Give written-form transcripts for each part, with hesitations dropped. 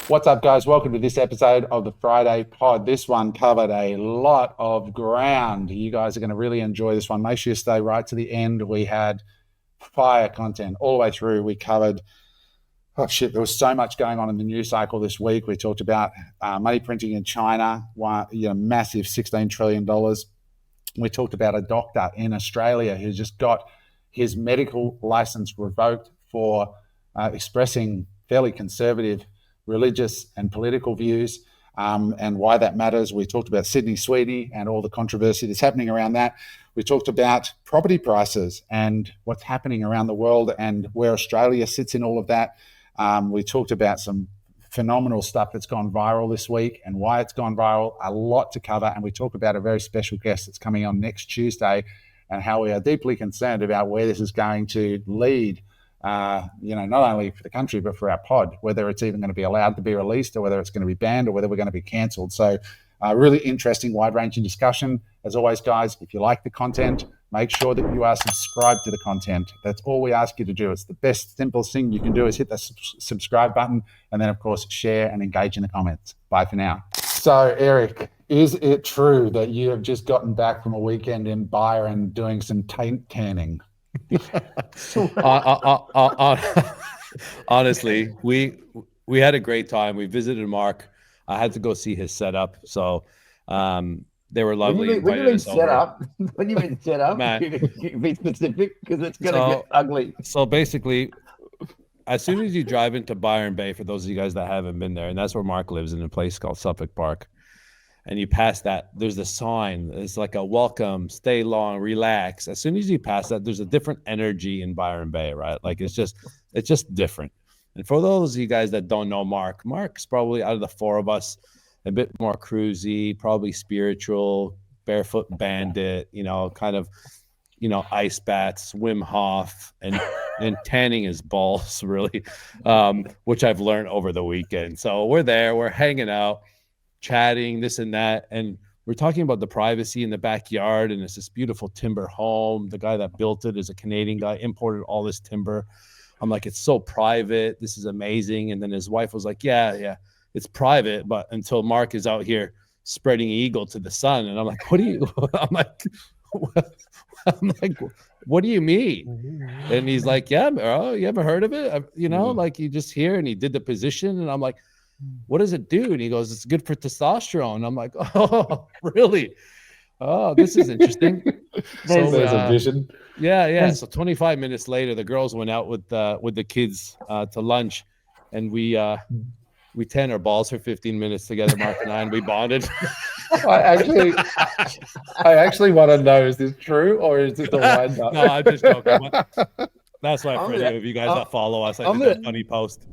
What's up, guys? Welcome to this episode of the Friday Pod. This one covered a lot of ground. You guys are going to really enjoy this one. Make sure you stay right to the end. We had fire content all the way through. We covered, there was so much going on in the news cycle this week. We talked about money printing in China, massive $16 trillion. We talked about a doctor in Australia who just got his medical license revoked for expressing fairly conservative religious and political views, and why that matters. We talked about Sydney Sweetie and all the controversy that's happening around that. We talked about property prices and what's happening around the world and where Australia sits in all of that. We talked about some phenomenal stuff that's gone viral this week and why it's gone viral. A lot to cover, and we talk about a very special guest that's coming on next Tuesday and how we are deeply concerned about where this is going to lead, not only for the country, but for our pod, whether it's even going to be allowed to be released or whether it's going to be banned or whether we're going to be cancelled. So really interesting, wide-ranging discussion. As always, guys, if you like the content, make sure that you are subscribed to the content. That's all we ask you to do. It's the best, simplest thing you can do is hit the subscribe button and then, of course, share and engage in the comments. Bye for now. So, Eric, is it true that you have just gotten back from a weekend in Byron doing some taint canning? Honestly, we had a great time. We visited Mark. I had to go see his setup, so they were lovely. What do you mean set up? What do you mean set up? Be specific, because it's going to get ugly. So basically, as soon as you drive into Byron Bay, for those of you guys that haven't been there, and that's where Mark lives, in a place called Suffolk Park, and you pass that, there's a sign. It's like a welcome, stay long, relax. As soon as you pass that, there's a different energy in Byron Bay, right? Like it's just different. And for those of you guys that don't know Mark's probably, out of the four of us, a bit more cruisy, probably spiritual, barefoot bandit, ice baths, Wim Hof, and tanning his balls, really, which I've learned over the weekend. So we're there, we're hanging out, chatting, this and that, and we're talking about the privacy in the backyard, and it's this beautiful timber home. The guy that built it is a Canadian guy, imported all this timber. I'm like, it's so private, this is amazing. And then his wife was like, yeah, it's private, but until Mark is out here spreading eagle to the sun. And I'm like, what do you mean? And he's like, yeah, bro, you ever heard of it? Like you just hear, and he did the position, and I'm like, what does it do? And he goes, it's good for testosterone. And I'm like, oh, really? Oh, this is interesting. There's a vision. Yeah. So 25 minutes later, the girls went out with the kids to lunch, and we tan our balls for 15 minutes together, Mark and I, and we bonded. I actually want to know, is this true or is it the wind up? No, I'm just joking. That's why for any of you guys that follow us, I did that funny post.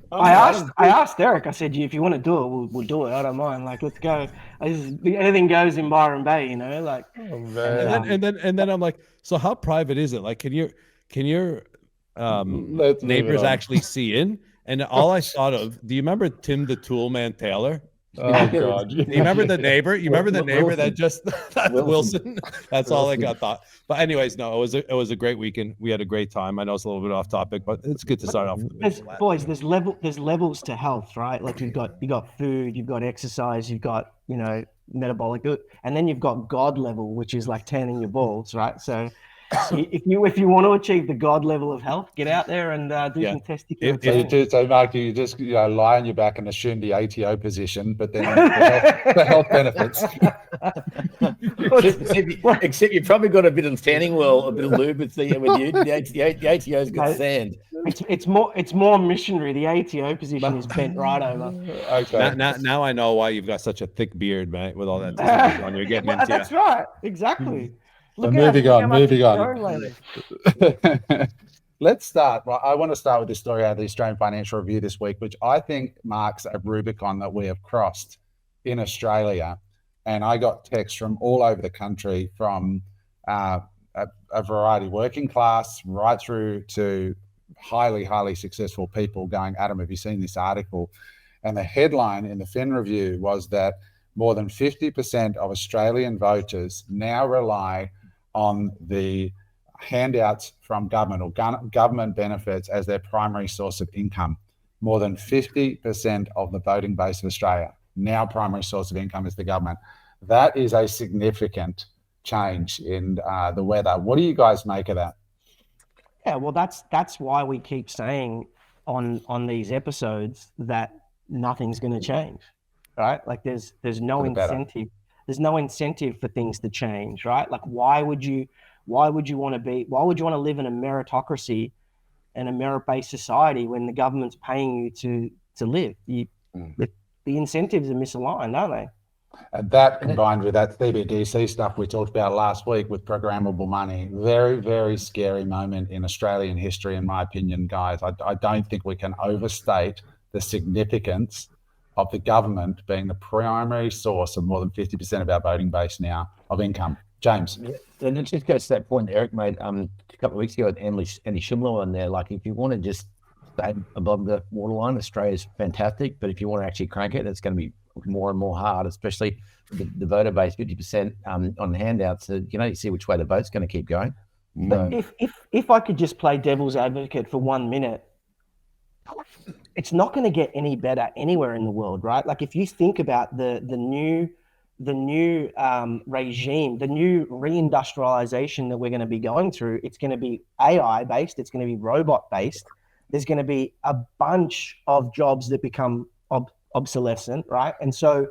I asked Eric. I said, "If you want to do it, we'll do it. I don't mind. Like, let's go. Anything goes in Byron Bay, Like." Oh, man. And then I'm like, so how private is it? Like, can your neighbors actually see in? And all I thought of, do you remember Tim the Toolman Taylor? Oh, God. Do you remember the neighbor? You remember the neighbor that just Wilson? That's all I got thought. But anyways, no, it was a great weekend. We had a great time. I know it's a little bit off topic, but it's good to start off with there's levels to health, right? Like you got food, you've got exercise, you've got metabolic, and then you've got God level, which is like tanning your balls, right? So if you want to achieve the God level of health, get out there and do some testicular. So, Mark, you just lie on your back and assume the ATO position, but then the health benefits. Except you've probably got a bit of tanning oil, a bit of lube with you. The ATO's got sand. It's more missionary. The ATO position is bent right over. Okay. Now I know why you've got such a thick beard, mate, with all that on you're getting into. That's right. Exactly. Moving on. Let's start. Well, I want to start with this story out of the Australian Financial Review this week, which I think marks a Rubicon that we have crossed in Australia. And I got texts from all over the country, from a variety, working class right through to highly, highly successful people going, Adam, have you seen this article? And the headline in the Fin Review was that more than 50% of Australian voters now rely on the handouts from government or government benefits as their primary source of income. more than 50% of the voting base of Australia. Now primary source of income is the government. That is a significant change in the weather. What do you guys make of that? Yeah, well, that's why we keep saying on these episodes that nothing's going to change, right? Like there's no For the better. incentive. There's no incentive for things to change, right? Like why would you want to live in a meritocracy and a merit-based society when the government's paying you to live? The incentives are misaligned, aren't they? And that combined with that CBDC stuff we talked about last week with programmable money, very, very scary moment in Australian history, in my opinion, guys. I don't think we can overstate the significance of the government being the primary source of more than 50% of our voting base now of income. James. Yeah, and it just goes to that point Eric made a couple of weeks ago at Andy Schimler on there. Like, if you want to just stay above the waterline, Australia's fantastic. But if you want to actually crank it, it's going to be more and more hard, especially the voter base, 50% on handouts. So you see which way the vote's going to keep going. But if I could just play devil's advocate for 1 minute, it's not going to get any better anywhere in the world, right? Like if you think about the new regime, the new reindustrialization that we're going to be going through, it's going to be AI based, it's going to be robot based. There's going to be a bunch of jobs that become obsolescent, right? And so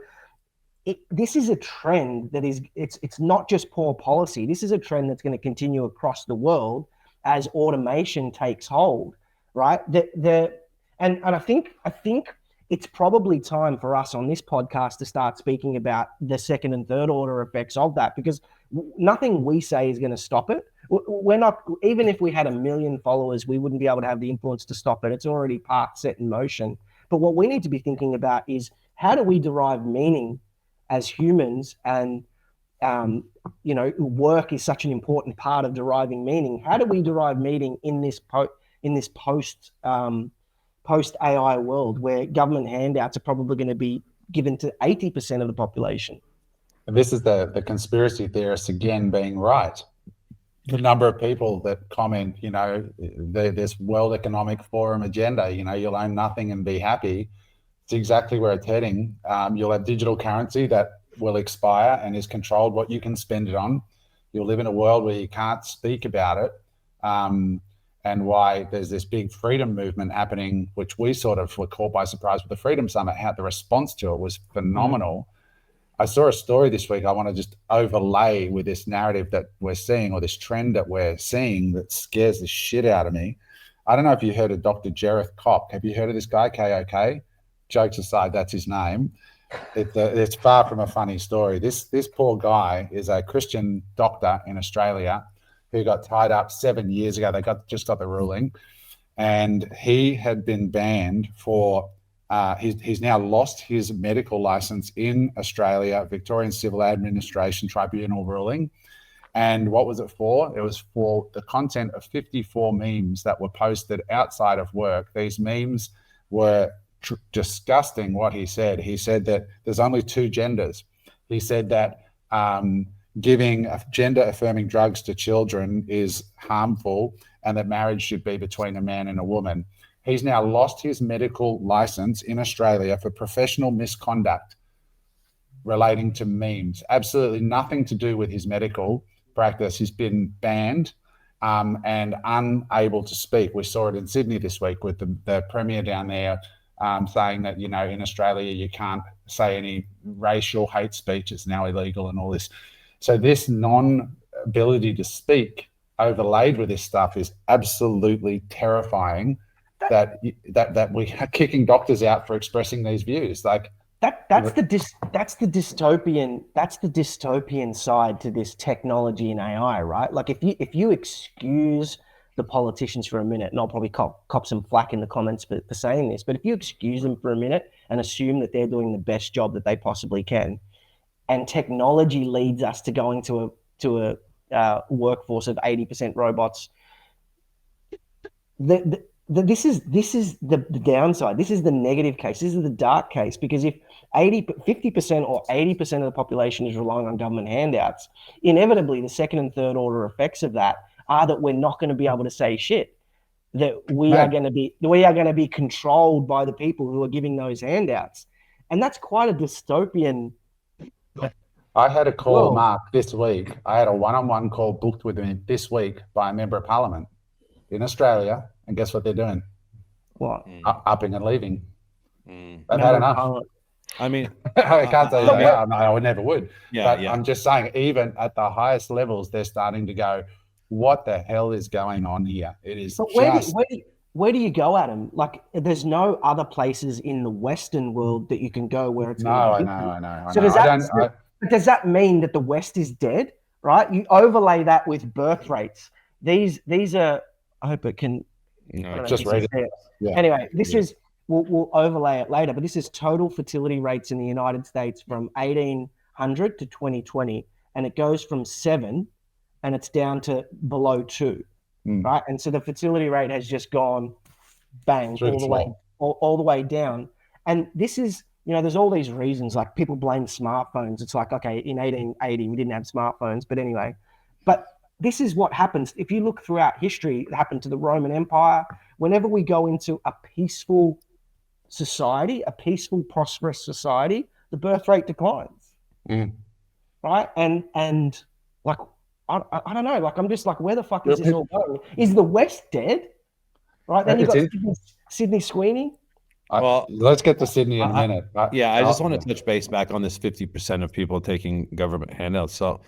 this is a trend that it's not just poor policy. This is a trend that's going to continue across the world as automation takes hold, right? And I think it's probably time for us on this podcast to start speaking about the second and third order effects of that, because nothing we say is going to stop it. We're not, even if we had 1 million followers, we wouldn't be able to have the influence to stop it. It's already set in motion. But what we need to be thinking about is how do we derive meaning as humans? And work is such an important part of deriving meaning. How do we derive meaning in this post AI world where government handouts are probably going to be given to 80% of the population? And this is the conspiracy theorists again being right. The number of people that comment, this World Economic Forum agenda, you'll own nothing and be happy. It's exactly where it's heading. You'll have digital currency that will expire and is controlled what you can spend it on. You'll live in a world where you can't speak about it. And why there's this big freedom movement happening, which we sort of were caught by surprise with the Freedom Summit. How the response to it was phenomenal. I saw a story this week I want to just overlay with this narrative that we're seeing, or this trend that we're seeing that scares the shit out of me. I don't know if you heard of Dr. Jareth Kopp. Have you heard of this guy, KOK? Jokes aside, that's his name. It's far from a funny story. This poor guy is a Christian doctor in Australia who got tied up 7 years ago. They just got the ruling, and he had been banned for. He's now lost his medical license in Australia, Victorian Civil Administration Tribunal ruling. And what was it for? It was for the content of 54 memes that were posted outside of work. These memes were disgusting. What he said that there's only two genders. He said that giving gender affirming drugs to children is harmful, and that marriage should be between a man and a woman. He's now lost his medical license in Australia for professional misconduct relating to memes. Absolutely nothing to do with his medical practice. He's been banned and unable to speak. We saw it in Sydney this week with the Premier down there saying that, in Australia, you can't say any racial hate speech. It's now illegal and all this. So this non-ability to speak overlaid with this stuff is absolutely terrifying. That we are kicking doctors out for expressing these views. Like that's the dystopian side to this technology and AI, right? Like if you excuse the politicians for a minute, and I'll probably cop some flack in the comments for saying this, but if you excuse them for a minute and assume that they're doing the best job that they possibly can, and technology leads us to going to a workforce of 80% robots, this is the downside. This is the negative case. This is the dark case, because if 50% or 80% of the population is relying on government handouts, inevitably the second and third order effects of that are that we're not going to be able to say shit. that we are going to be controlled by the people who are giving those handouts, and that's quite a dystopian. I had a call, Whoa. Mark, this week. I had a one-on-one call booked with me this week by a member of parliament in Australia, and guess what they're doing? What? Upping and leaving. Mm. They've had enough. I mean, I can't say they are. No, I never would. Yeah, but I'm just saying, even at the highest levels, they're starting to go, what the hell is going on here? It is But just... where do you go, Adam? Like, there's no other places in the Western world that you can go where it's I going to be. know. So does that mean that the West is dead, right? You overlay that with birth rates. These are, I hope it can... just read it. Yeah. Anyway, this is... We'll overlay it later, but this is total fertility rates in the United States from 1800 to 2020, and it goes from 7 and it's down to below 2, right? And so the fertility rate has just gone bang all the way down. And this is, there's all these reasons, like people blame smartphones. It's like, okay, in 1880 we didn't have smartphones, but anyway. But this is what happens. If you look throughout history, it happened to the Roman Empire. Whenever we go into a peaceful society, a peaceful, prosperous society, the birth rate declines, right? And like, I don't know, like, I'm just like, where the fuck is this all going? Is the West dead? Right, then you've got Sydney Sweeney. Well, let's get to Sydney in a minute. I just want to touch base back on this 50% of people taking government handouts. So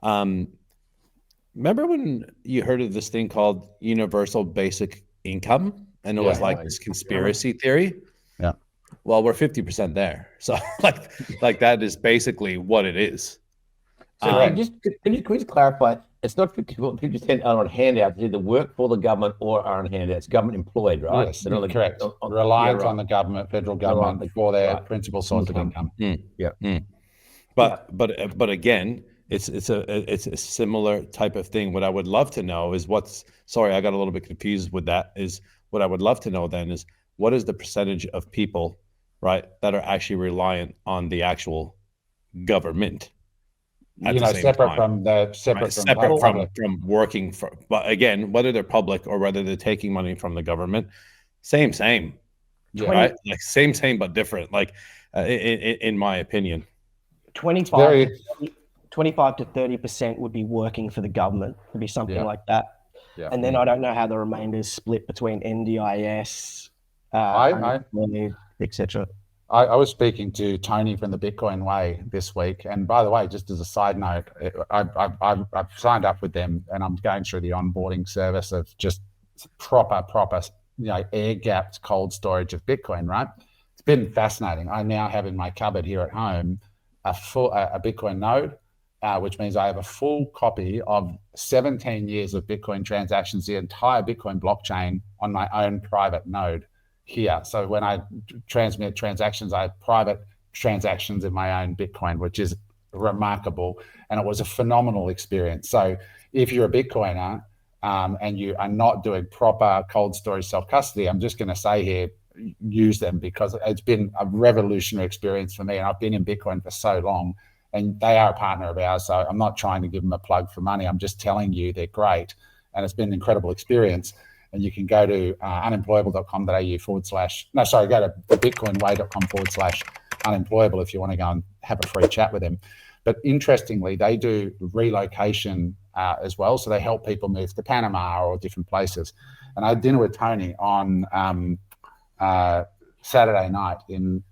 remember when you heard of this thing called universal basic income, and it was like this conspiracy theory? Yeah. Well, we're 50% there. So like that is basically what it is. So can you just clarify? It's not 50% are on handouts. They either work for the government or are on handouts. Government employed, right? Yes, correct. Reliant on the government, federal government, for their principal source of income. But again, it's a similar type of thing. What I would love to know is sorry, I got a little bit confused with that. Is what I would love to know then is what is the percentage of people, right, that are actually reliant on the actual government? Separate from working for. But again, whether they're public or whether they're taking money from the government, same, right? Like same, but different. Like in my opinion, 25 to 30% would be working for the government. Would be something like that. Yeah. And then I don't know how the remainder is split between NDIS, etc. I was speaking to Tony from the Bitcoin Way this week, and by the way, just as a side note, I've signed up with them, and I'm going through the onboarding service of just proper, air-gapped cold storage of Bitcoin. Right, it's been fascinating. I now have in my cupboard here at home a Bitcoin node, which means I have a full copy of 17 years of Bitcoin transactions, the entire Bitcoin blockchain on my own private node here. So when I transmit transactions, I have private transactions in my own Bitcoin, which is remarkable. And it was a phenomenal experience. So if you're a Bitcoiner and you are not doing proper cold storage self-custody, I'm just going to say here, use them, because it's been a revolutionary experience for me. And I've been in Bitcoin for so long, and they are a partner of ours. So I'm not trying to give them a plug for money. I'm just telling you they're great. And it's been an incredible experience. And you can go to unemployable.com.au go to bitcoinway.com/unemployable if you want to go and have a free chat with them. But interestingly, they do relocation as well. So they help people move to Panama or different places. And I had dinner with Tony on Saturday night in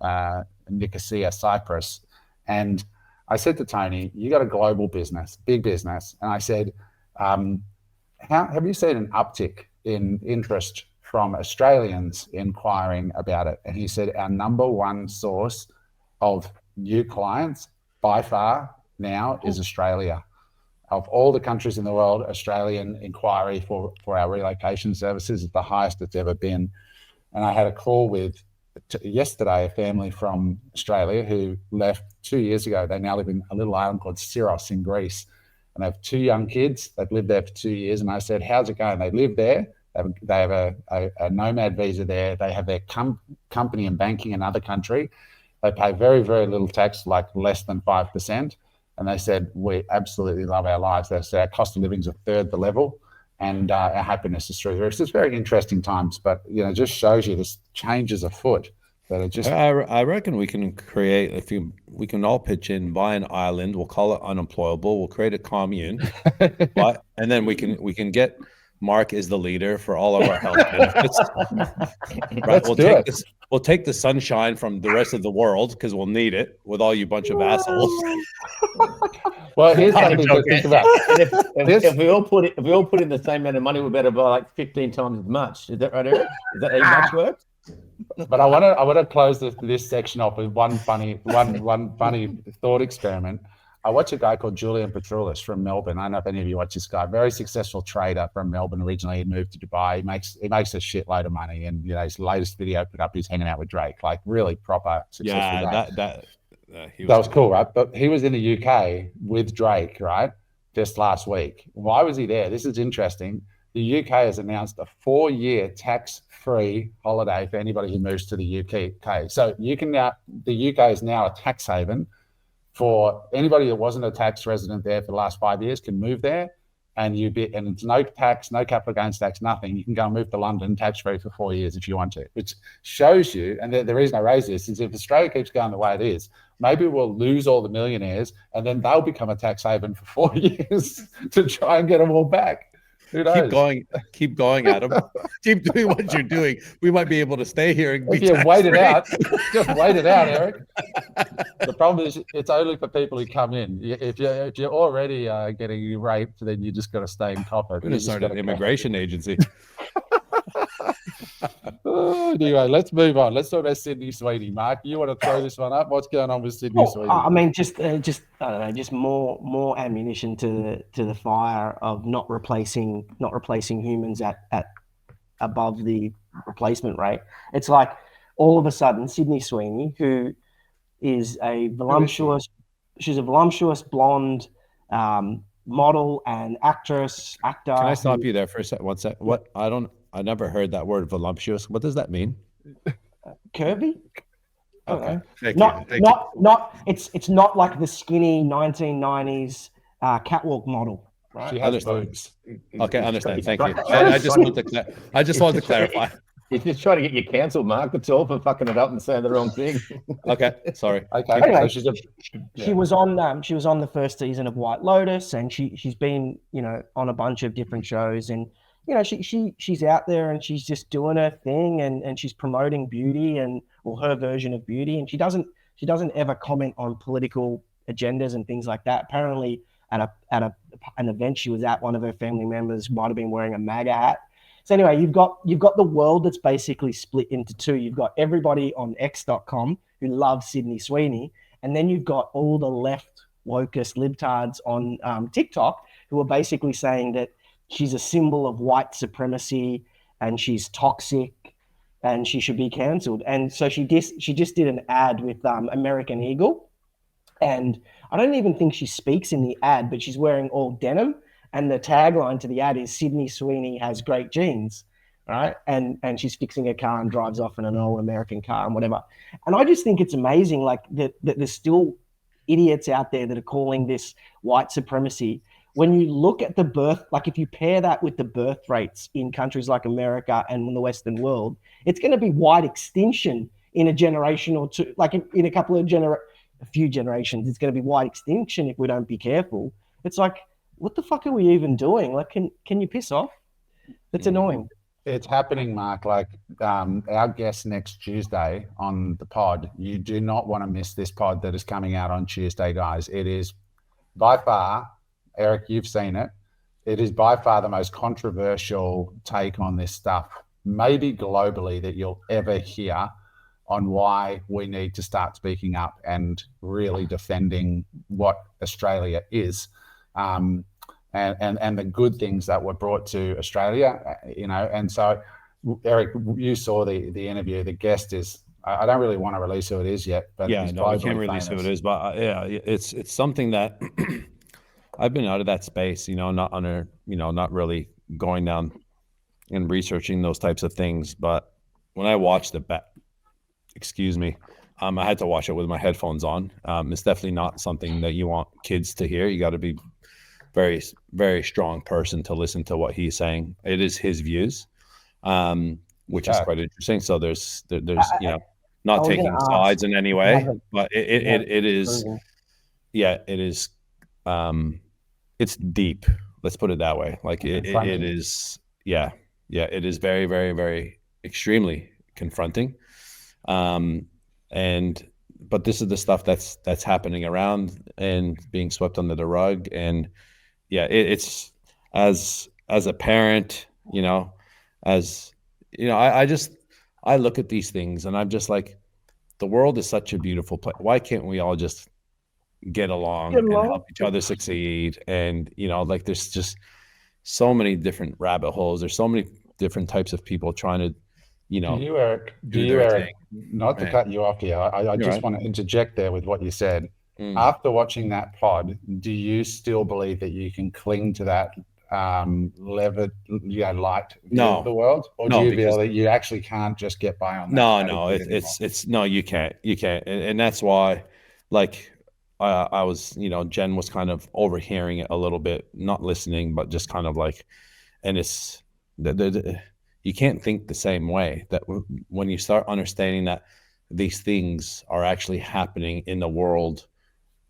Nicosia, Cyprus. And I said to Tony, you got a global business, big business. And I said, have you seen an uptick in interest from Australians inquiring about it? And he said, our number one source of new clients by far now is Australia. Of all the countries in the world, Australian inquiry for our relocation services is the highest it's ever been. And I had a call with yesterday a family from Australia who left 2 years ago. They now live in a little island called Syros in Greece. And they have 2 young kids. They've lived there for 2 years. And I said, how's it going? They live there. They have a nomad visa there. They have their company and banking in another country. They pay very, very little tax, like less than 5%. And they said, we absolutely love our lives. They said our cost of living is a third the level. and our happiness is through the roof. It's very interesting times, but just shows you this change is afoot. That it just I reckon we can create, we can all pitch in, buy an island, we'll call it Unemployable, we'll create a commune, and then we can get Mark as the leader for all of our health benefits. Right, we'll take the sunshine from the rest of the world because we'll need it with all you bunch of assholes. Well, here's something to think about. If we all put in the same amount of money, we better buy like 15 times as much. Is that right, Eric? Is that how much work? But I want to close this section off with one funny thought experiment. I watch a guy called Julian Petroulis from Melbourne. I don't know if any of you watch this guy. Very successful trader from Melbourne. Originally, he moved to Dubai. He makes a shitload of money. And his latest video put up, he's hanging out with Drake. Like really proper successful guy. That was cool, right? But he was in the UK with Drake, right? Just last week. Why was he there? This is interesting. The UK has announced a 4-year tax-free holiday for anybody who moves to the UK. So the UK is now a tax haven for anybody that wasn't a tax resident there for the last 5 years can move there, and it's no tax, no capital gains tax, nothing. You can go and move to London tax-free for 4 years if you want to, which shows you, and the reason I raise this is if Australia keeps going the way it is, maybe we'll lose all the millionaires and then they'll become a tax haven for 4 years to try and get them all back. Who knows? Keep going, Adam. Keep doing what you're doing. We might be able to stay here and if you wait it out. Just wait it out, Eric. The problem is it's only for people who come in. If you're already getting raped, then you just got to stay in copper. We're going to start an immigration agency. Anyway, let's move on. Let's talk about Sydney Sweeney. Mark, you want to throw this one up? What's going on with Sydney Sweeney? I mean, just I don't know, just more ammunition to the fire of not replacing humans at above the replacement rate. It's like all of a sudden Sydney Sweeney, who is she's a voluptuous blonde model and actor. Can I stop you there for a second? One sec. What? I never heard that word, voluptuous. What does that mean? Curvy? Okay. Thank you. It's not like the skinny 1990s catwalk model, right? She has boobs. Okay, understand. Thank you. I just wanted to clarify. He's just trying to get you cancelled, Mark. That's all, for fucking it up and saying the wrong thing. Okay, sorry. Okay, anyway, so she was on the first season of White Lotus, and she's been on a bunch of different shows, and she's out there and she's just doing her thing, and she's promoting beauty or her version of beauty, and she doesn't ever comment on political agendas and things like that. Apparently, at an event she was at, one of her family members might have been wearing a MAGA hat. So anyway, you've got the world that's basically split into two. You've got everybody on X.com who loves Sydney Sweeney, and then you've got all the left wokest libtards on TikTok who are basically saying that she's a symbol of white supremacy and she's toxic and she should be cancelled. And so she just did an ad with American Eagle, and I don't even think she speaks in the ad, but she's wearing all denim. And the tagline to the ad is Sydney Sweeney has great genes, right? And she's fixing her car and drives off in an all-American car and whatever. And I just think it's amazing, like that there's still idiots out there that are calling this white supremacy. When you look at the birth, like if you pair that with the birth rates in countries like America and in the Western world, it's going to be white extinction in a generation or two. Like in a few generations, it's going to be white extinction if we don't be careful. It's like, what the fuck are we even doing? Like, can you piss off? That's annoying. It's happening, Mark. Like our guest next Tuesday on the pod, you do not want to miss this pod that is coming out on Tuesday, guys. It is by far, Eric, you've seen it. It is by far the most controversial take on this stuff, maybe globally, that you'll ever hear on why we need to start speaking up and really defending what Australia is. And the good things that were brought to Australia, and so Eric, you saw the interview. The guest is, I don't really want to release who it is yet, but I can't release who it is, but it's something that I've been out of that space, not really going down and researching those types of things. But when I watched it back, I had to watch it with my headphones on. It's definitely not something that you want kids to hear. You got to be very, very strong person to listen to what he's saying. It is his views, which is quite interesting. So there's you know, not taking sides in any way, but it is, yeah, it is, it's deep. Let's put it that way. Like it is, yeah, it is very, very, very extremely confronting. But this is the stuff that's happening around and being swept under the rug. And yeah, it's as a parent, you know, as you know, I look at these things and I'm just like, the world is such a beautiful place. Why can't we all just get along and help each other succeed? And you know, like there's just so many different rabbit holes. There's so many different types of people trying to, you know, do you, Eric, not to cut you off here, I just want to interject there with what you said. After watching that pod, do you still believe that you can cling to that light view of the world, or do you feel that you actually can't just get by on that? No, it's no, you can't, and that's why, like, I was, you know, Jen was kind of overhearing it a little bit, not listening, but just kind of like, and it's you can't think the same way. That when you start understanding that these things are actually happening in the world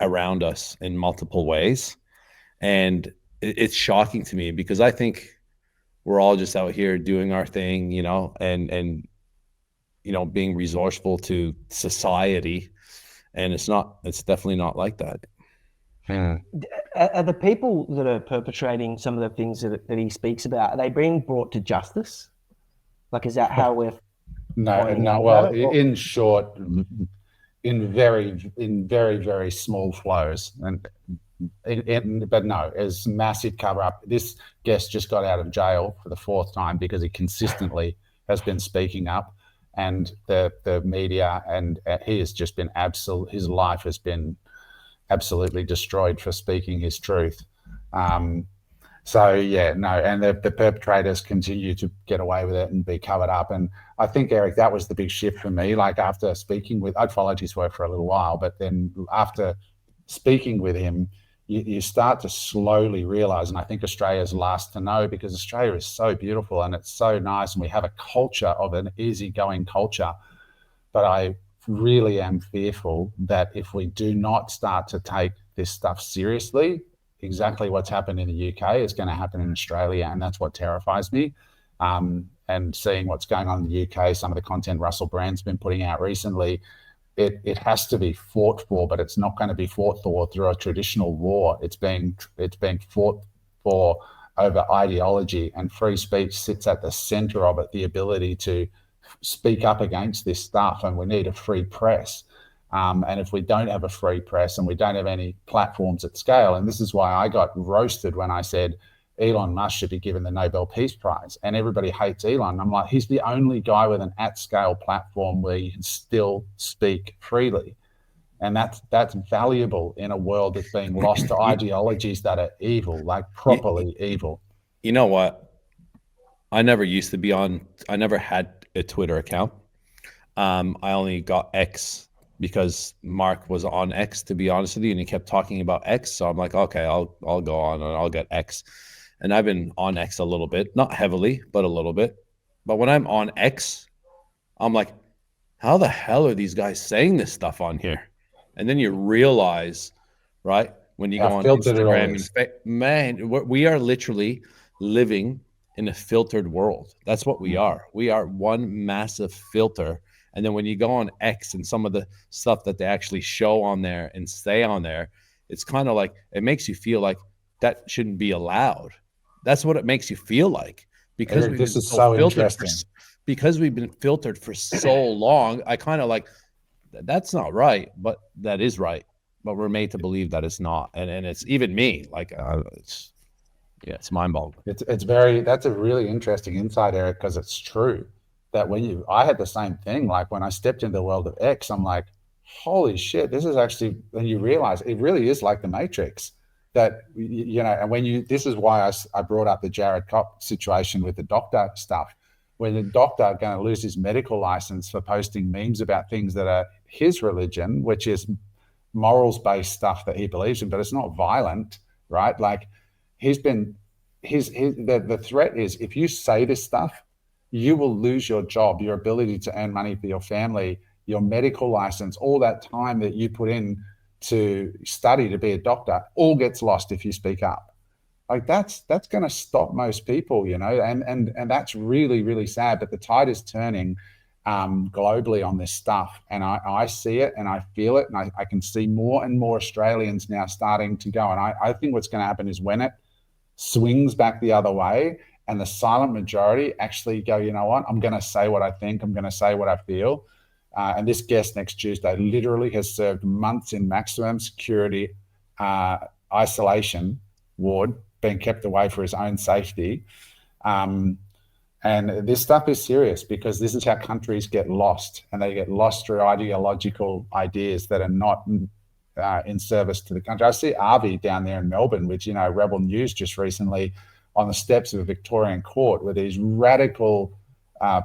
around us in multiple ways, and it's shocking to me because I think we're all just out here doing our thing, you know, and you know, being resourceful to society, and it's definitely not like that. Are the people that are perpetrating some of the things that he speaks about, are they being brought to justice? Like, is that how we're no? Well, in short, in very, very small flows, but no, it's massive cover up. This guest just got out of jail for the 4th time because he consistently has been speaking up, and the media, and he has just been his life has been absolutely destroyed for speaking his truth. So yeah, no, and the perpetrators continue to get away with it and be covered up. And I think, Eric, that was the big shift for me. Like after speaking with, I'd followed his work for a little while, but then after speaking with him, you start to slowly realize, and I think Australia's last to know, because Australia is so beautiful and it's so nice, and we have a culture of an easygoing culture. But I really am fearful that if we do not start to take this stuff seriously, exactly what's happened in the UK is going to happen in Australia, and that's what terrifies me. And seeing what's going on in the UK, some of the content Russell Brand's been putting out recently, it has to be fought for, but it's not going to be fought for through a traditional war. It's being fought for over ideology, and free speech sits at the center of it, the ability to speak up against this stuff, and we need a free press. And if we don't have a free press and we don't have any platforms at scale, and this is why I got roasted when I said Elon Musk should be given the Nobel Peace Prize, and everybody hates Elon. I'm like, he's the only guy with an at-scale platform where you can still speak freely. And that's valuable in a world that's being lost to ideologies that are evil, like properly evil. You know what? I never had a Twitter account. I only got X because Mark was on X, to be honest with you, and he kept talking about X. So I'm like, okay, I'll go on and I'll get X. And I've been on X a little bit, not heavily, but a little bit. But when I'm on X, I'm like, how the hell are these guys saying this stuff on here? And then you realize, right, when you go on Instagram, man, we are literally living in a filtered world. That's what we are. We are one massive filter. And then when you go on X and some of the stuff that they actually show on there and say on there, it's kind of like, it makes you feel like that shouldn't be allowed. That's what it makes you feel like, because this is so interesting. Because we've been filtered for so long. I kind of like, that's not right, but that is right. But we're made to believe that it's not, and it's even me. Like, it's mind-boggling. That's a really interesting insight, Eric, because it's true that I had the same thing. Like when I stepped into the world of X, I'm like, holy shit, this is actually, when you realize it really is like the Matrix. That, you know, and this is why I brought up the Jared Kopp situation with the doctor stuff. When the doctor going to lose his medical license for posting memes about things that are his religion, which is morals-based stuff that he believes in, but it's not violent, right? Like, the threat is, if you say this stuff, you will lose your job, your ability to earn money for your family, your medical license, all that time that you put in to study to be a doctor, all gets lost if you speak up. Like that's going to stop most people, and that's really, really sad. But the tide is turning globally on this stuff, and I see it and I feel it, and I can see more and more Australians now starting to go. And I think what's going to happen is when it swings back the other way and the silent majority actually go, you know what, I'm going to say what I think, I'm going to say what I feel. And this guest next Tuesday literally has served months in maximum security isolation ward, being kept away for his own safety. And this stuff is serious, because this is how countries get lost, and they get lost through ideological ideas that are not in service to the country. I see Avi down there in Melbourne, which, Rebel News just recently on the steps of a Victorian court, where these radical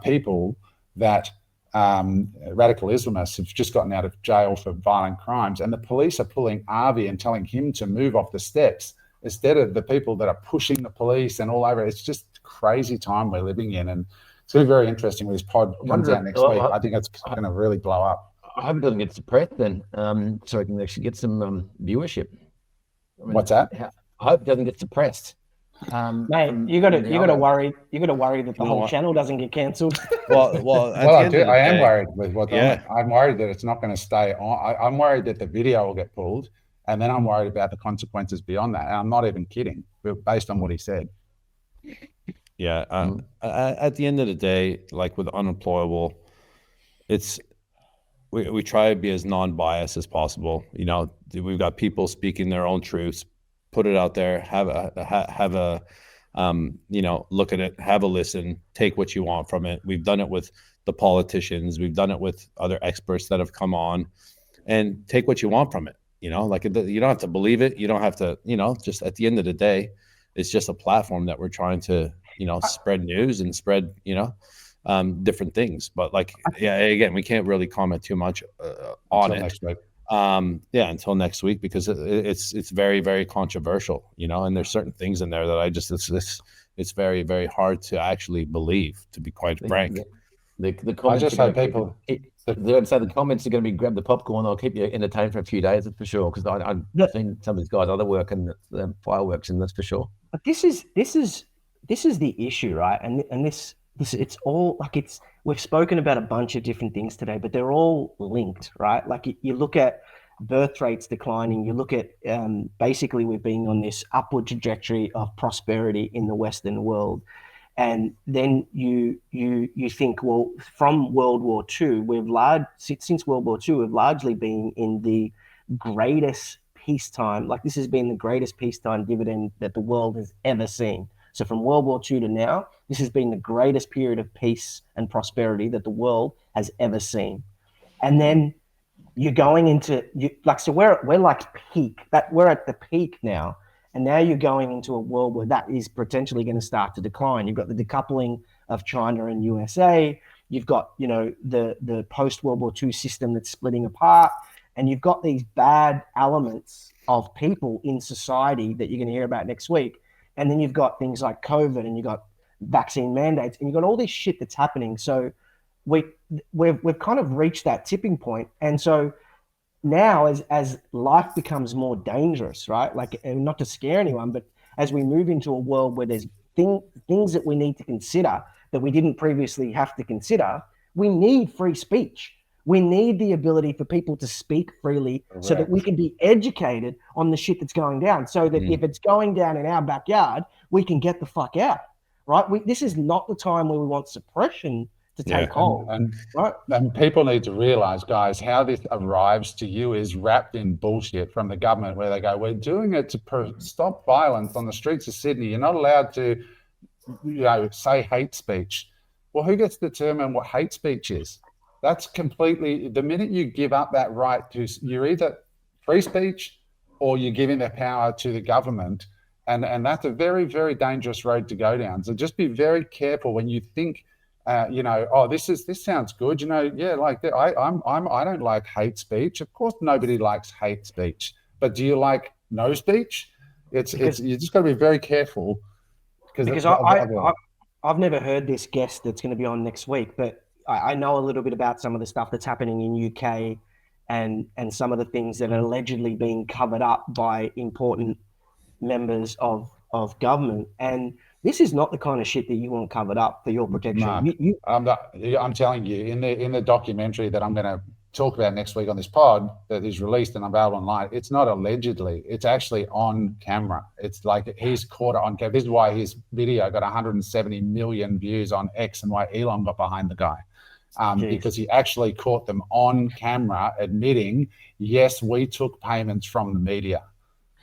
people that radical Islamists have just gotten out of jail for violent crimes, and the police are pulling Avi and telling him to move off the steps instead of the people that are pushing the police and all over. It's just crazy time we're living in, and it's going to be very interesting when this pod comes out next week. I think it's going to really blow up. I hope it doesn't get suppressed then, so I can actually get some viewership. What's that? I hope it doesn't get suppressed. Mate, you got to worry that the whole channel doesn't get cancelled. Well, I am worried with what. I'm worried that it's not going to stay on. I'm worried that the video will get pulled, and then I'm worried about the consequences beyond that. And I'm not even kidding, based on what he said. Yeah. At the end of the day, like with Unemployable, it's we try to be as non-biased as possible. We've got people speaking their own truths, put it out there, have a look at it, have a listen, take what you want from it. We've done it with the politicians, we've done it with other experts that have come on, and take what you want from it. You don't have to believe it. You don't have to, just at the end of the day, it's just a platform that we're trying to, spread news and spread, different things. But again, we can't really comment too much on it. Next week. Until next week, because it's very, very controversial, and there's certain things in there that it's very, very hard to actually believe, to be quite frank. The comments I just hope people. The comments are going to be grab the popcorn. I'll keep you entertained for a few days, that's for sure. Because I've seen some of these guys' other work and the fireworks, and that's for sure. But this is the issue, right? And this it's all like we've spoken about a bunch of different things today, but they're all linked, right? Like you look at birth rates declining, you look at basically we've been on this upward trajectory of prosperity in the Western world. And then you think, well, from World War II, since World War II, we've largely been in the greatest peacetime. Like this has been the greatest peacetime dividend that the world has ever seen. So from World War II to now, this has been the greatest period of peace and prosperity that the world has ever seen. And then you're going into so we're like peak. We're at the peak now. And now you're going into a world where that is potentially going to start to decline. You've got the decoupling of China and USA. You've got, the post-World War II system that's splitting apart. And you've got these bad elements of people in society that you're going to hear about next week. And then you've got things like COVID, and you've got vaccine mandates, and you've got all this shit that's happening. So we've kind of reached that tipping point. And so now as life becomes more dangerous, right? Like, and not to scare anyone, but as we move into a world where there's things that we need to consider that we didn't previously have to consider, we need free speech. We need the ability for people to speak freely. Correct. So that we can be educated on the shit that's going down, so that if it's going down in our backyard, we can get the fuck out, right? This is not the time where we want suppression to take hold. And people need to realize, guys, how this arrives to you is wrapped in bullshit from the government, where they go, we're doing it to stop violence on the streets of Sydney. You're not allowed to say hate speech. Well, who gets to determine what hate speech is? That's completely, the minute you give up that right to, you're either free speech or you're giving the power to the government. And that's a very, very dangerous road to go down. So just be very careful when you think, this sounds good. I don't like hate speech. Of course, nobody likes hate speech. But do you like no speech? It's Because you just got to be very careful because I've never heard this guest that's going to be on next week, but I know a little bit about some of the stuff that's happening in UK and some of the things that are allegedly being covered up by important members of government. And this is not the kind of shit that you want covered up for your protection. Mark, I'm telling you, in the documentary that I'm going to talk about next week on this pod that is released and available online, it's not allegedly, it's actually on camera. It's like he's caught it on camera. This is why his video got 170 million views on X and why Elon got behind the guy. Because he actually caught them on camera admitting, yes, we took payments from the media.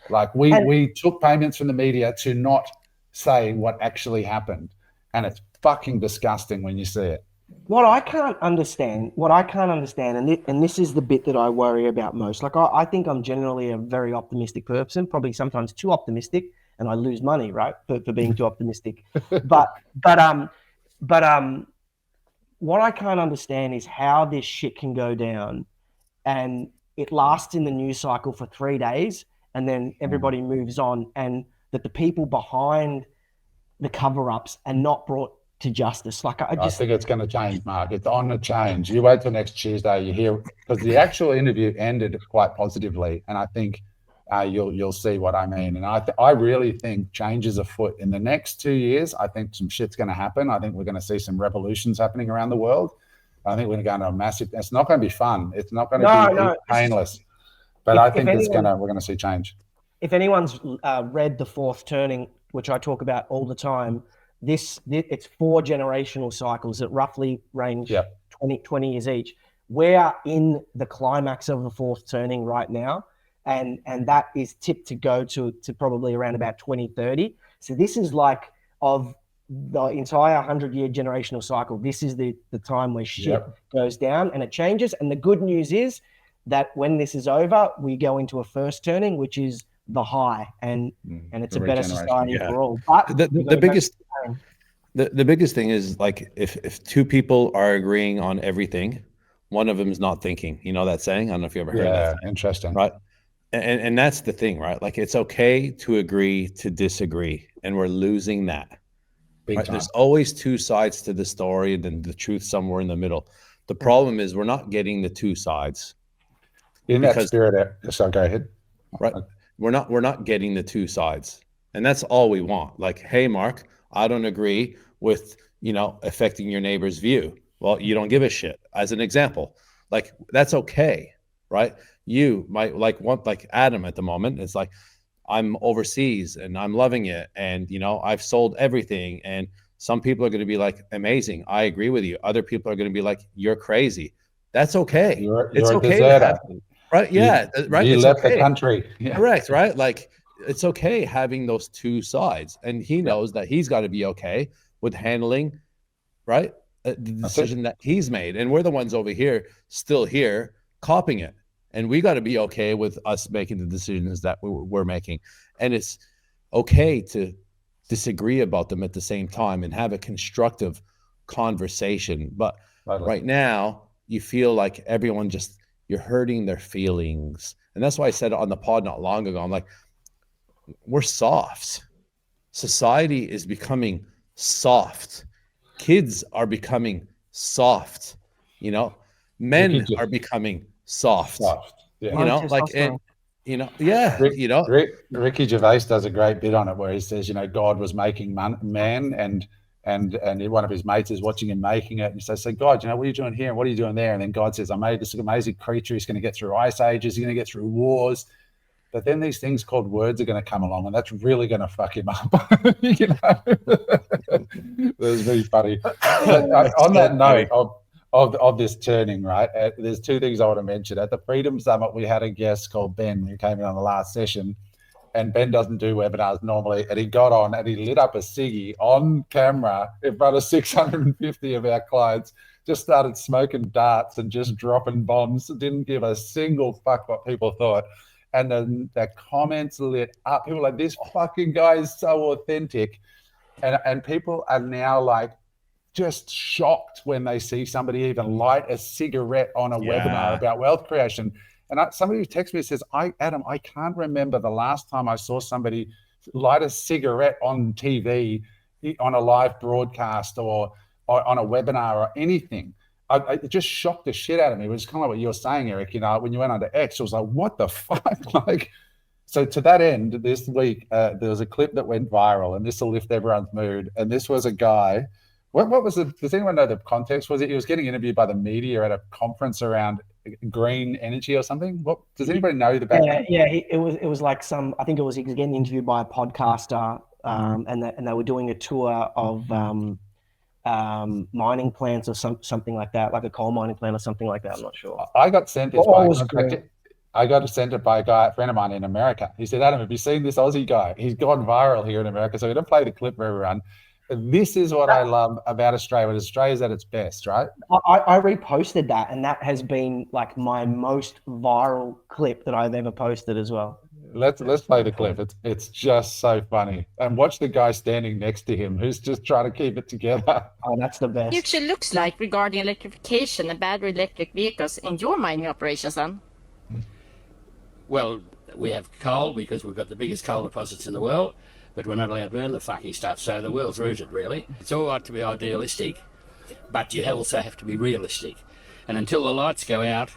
Like we took payments from the media to not say what actually happened. And it's fucking disgusting when you see it. What I can't understand, and this is the bit that I worry about most. Like I think I'm generally a very optimistic person, probably sometimes too optimistic, and I lose money, right, for being too optimistic. But what I can't understand is how this shit can go down, and it lasts in the news cycle for 3 days, and then everybody moves on, and that the people behind the cover-ups are not brought to justice. Like I think it's going to change, Mark. It's on the change. You wait till next Tuesday. You hear, because the actual interview ended quite positively, and I think you'll see what I mean. And I really think change is afoot in the next 2 years. I think some shit's going to happen. I think we're going to see some revolutions happening around the world. I think we're going to go into a massive. It's not going to be fun. It's not going to be painless. But I think we're going to see change. If anyone's read The Fourth Turning, which I talk about all the time, it's 4 generational cycles that roughly range 20 years each. We're in the climax of The Fourth Turning right now, and that is tipped to go to probably around about 2030. So this is like of the entire 100-year generational cycle. This is the time where shit goes down and it changes. And the good news is that when this is over, we go into a first turning, which is the high, and it's a better society for all. But the biggest thing is, like, if two people are agreeing on everything, one of them is not thinking. You know that saying? I don't know if you ever heard that. Interesting. Right. And that's the thing, right? Like, it's okay to agree to disagree, and we're losing that. Right? There's always two sides to the story, and then the truth somewhere in the middle. The problem is we're not getting the two sides. In that spirit, so go ahead. Right. We're not getting the two sides. And that's all we want. Like, hey, Mark, I don't agree with, affecting your neighbor's view. Well, you don't give a shit, as an example. Like, that's okay, right? You might want Adam at the moment. It's like, I'm overseas and I'm loving it. And, I've sold everything. And some people are going to be like, amazing, I agree with you. Other people are going to be like, you're crazy. That's okay. It's okay to have, right? Yeah. Right. You left the country. Yeah. Correct. Right. Like, it's okay having those two sides. And he knows that he's got to be okay with handling, right, the decision that he's made. And we're the ones over here, still here, copying it. And we got to be okay with us making the decisions that we're making. And it's okay to disagree about them at the same time and have a constructive conversation. But right now, you feel like everyone you're hurting their feelings. And that's why I said on the pod not long ago, I'm like, we're softs. Society is becoming soft. Kids are becoming soft. Men are becoming soft. Yeah. Ricky Gervais does a great bit on it where he says, God was making man, and one of his mates is watching him making it, and he says, "So God, what are you doing here? And what are you doing there?" And then God says, "I made this amazing creature. He's going to get through ice ages. He's going to get through wars. But then these things called words are going to come along, and that's really going to fuck him up." It was very funny. But on that note of this turning, right? There's two things I want to mention. At the Freedom Summit, we had a guest called Ben who came in on the last session. And Ben doesn't do webinars normally. And he got on and he lit up a ciggy on camera in front of 650 of our clients, just started smoking darts and just dropping bombs. Didn't give a single fuck what people thought. And then the comments lit up. People were like, this fucking guy is so authentic. And people are now like just shocked when they see somebody even light a cigarette on a webinar about wealth creation. And somebody who texted me says, Adam, I can't remember the last time I saw somebody light a cigarette on TV, on a live broadcast or on a webinar or anything. It just shocked the shit out of me. It was kind of like what you were saying, Eric, when you went under X, it was like, what the fuck? Like, so to that end, this week, there was a clip that went viral, and this will lift everyone's mood. And this was a guy. What was it? Does anyone know the context? Was it he was getting interviewed by the media at a conference around green energy or something? What does anybody know the background? Yeah, it was like I think it was he was getting interviewed by a podcaster, and they were doing a tour of mining plants or something like that, like a coal mining plant or something like that. I'm not sure. I got sent this I got sent it by a friend of mine in America. He said, Adam, have you seen this Aussie guy? He's gone viral here in America. So we're going to play the clip for everyone. This is what I love about Australia. Australia's at its best, right? I reposted that, and that has been like my most viral clip that I've ever posted as well. Let's play the clip. It's just so funny. And watch the guy standing next to him who's just trying to keep it together. Oh, that's the best. Future looks like regarding electrification and battery electric vehicles in your mining operations, then? Well, we have coal because we've got the biggest coal deposits in the world, but we're not allowed to burn the fucking stuff, so the world's rooted, really. It's all right to be idealistic, but you also have to be realistic. And until the lights go out,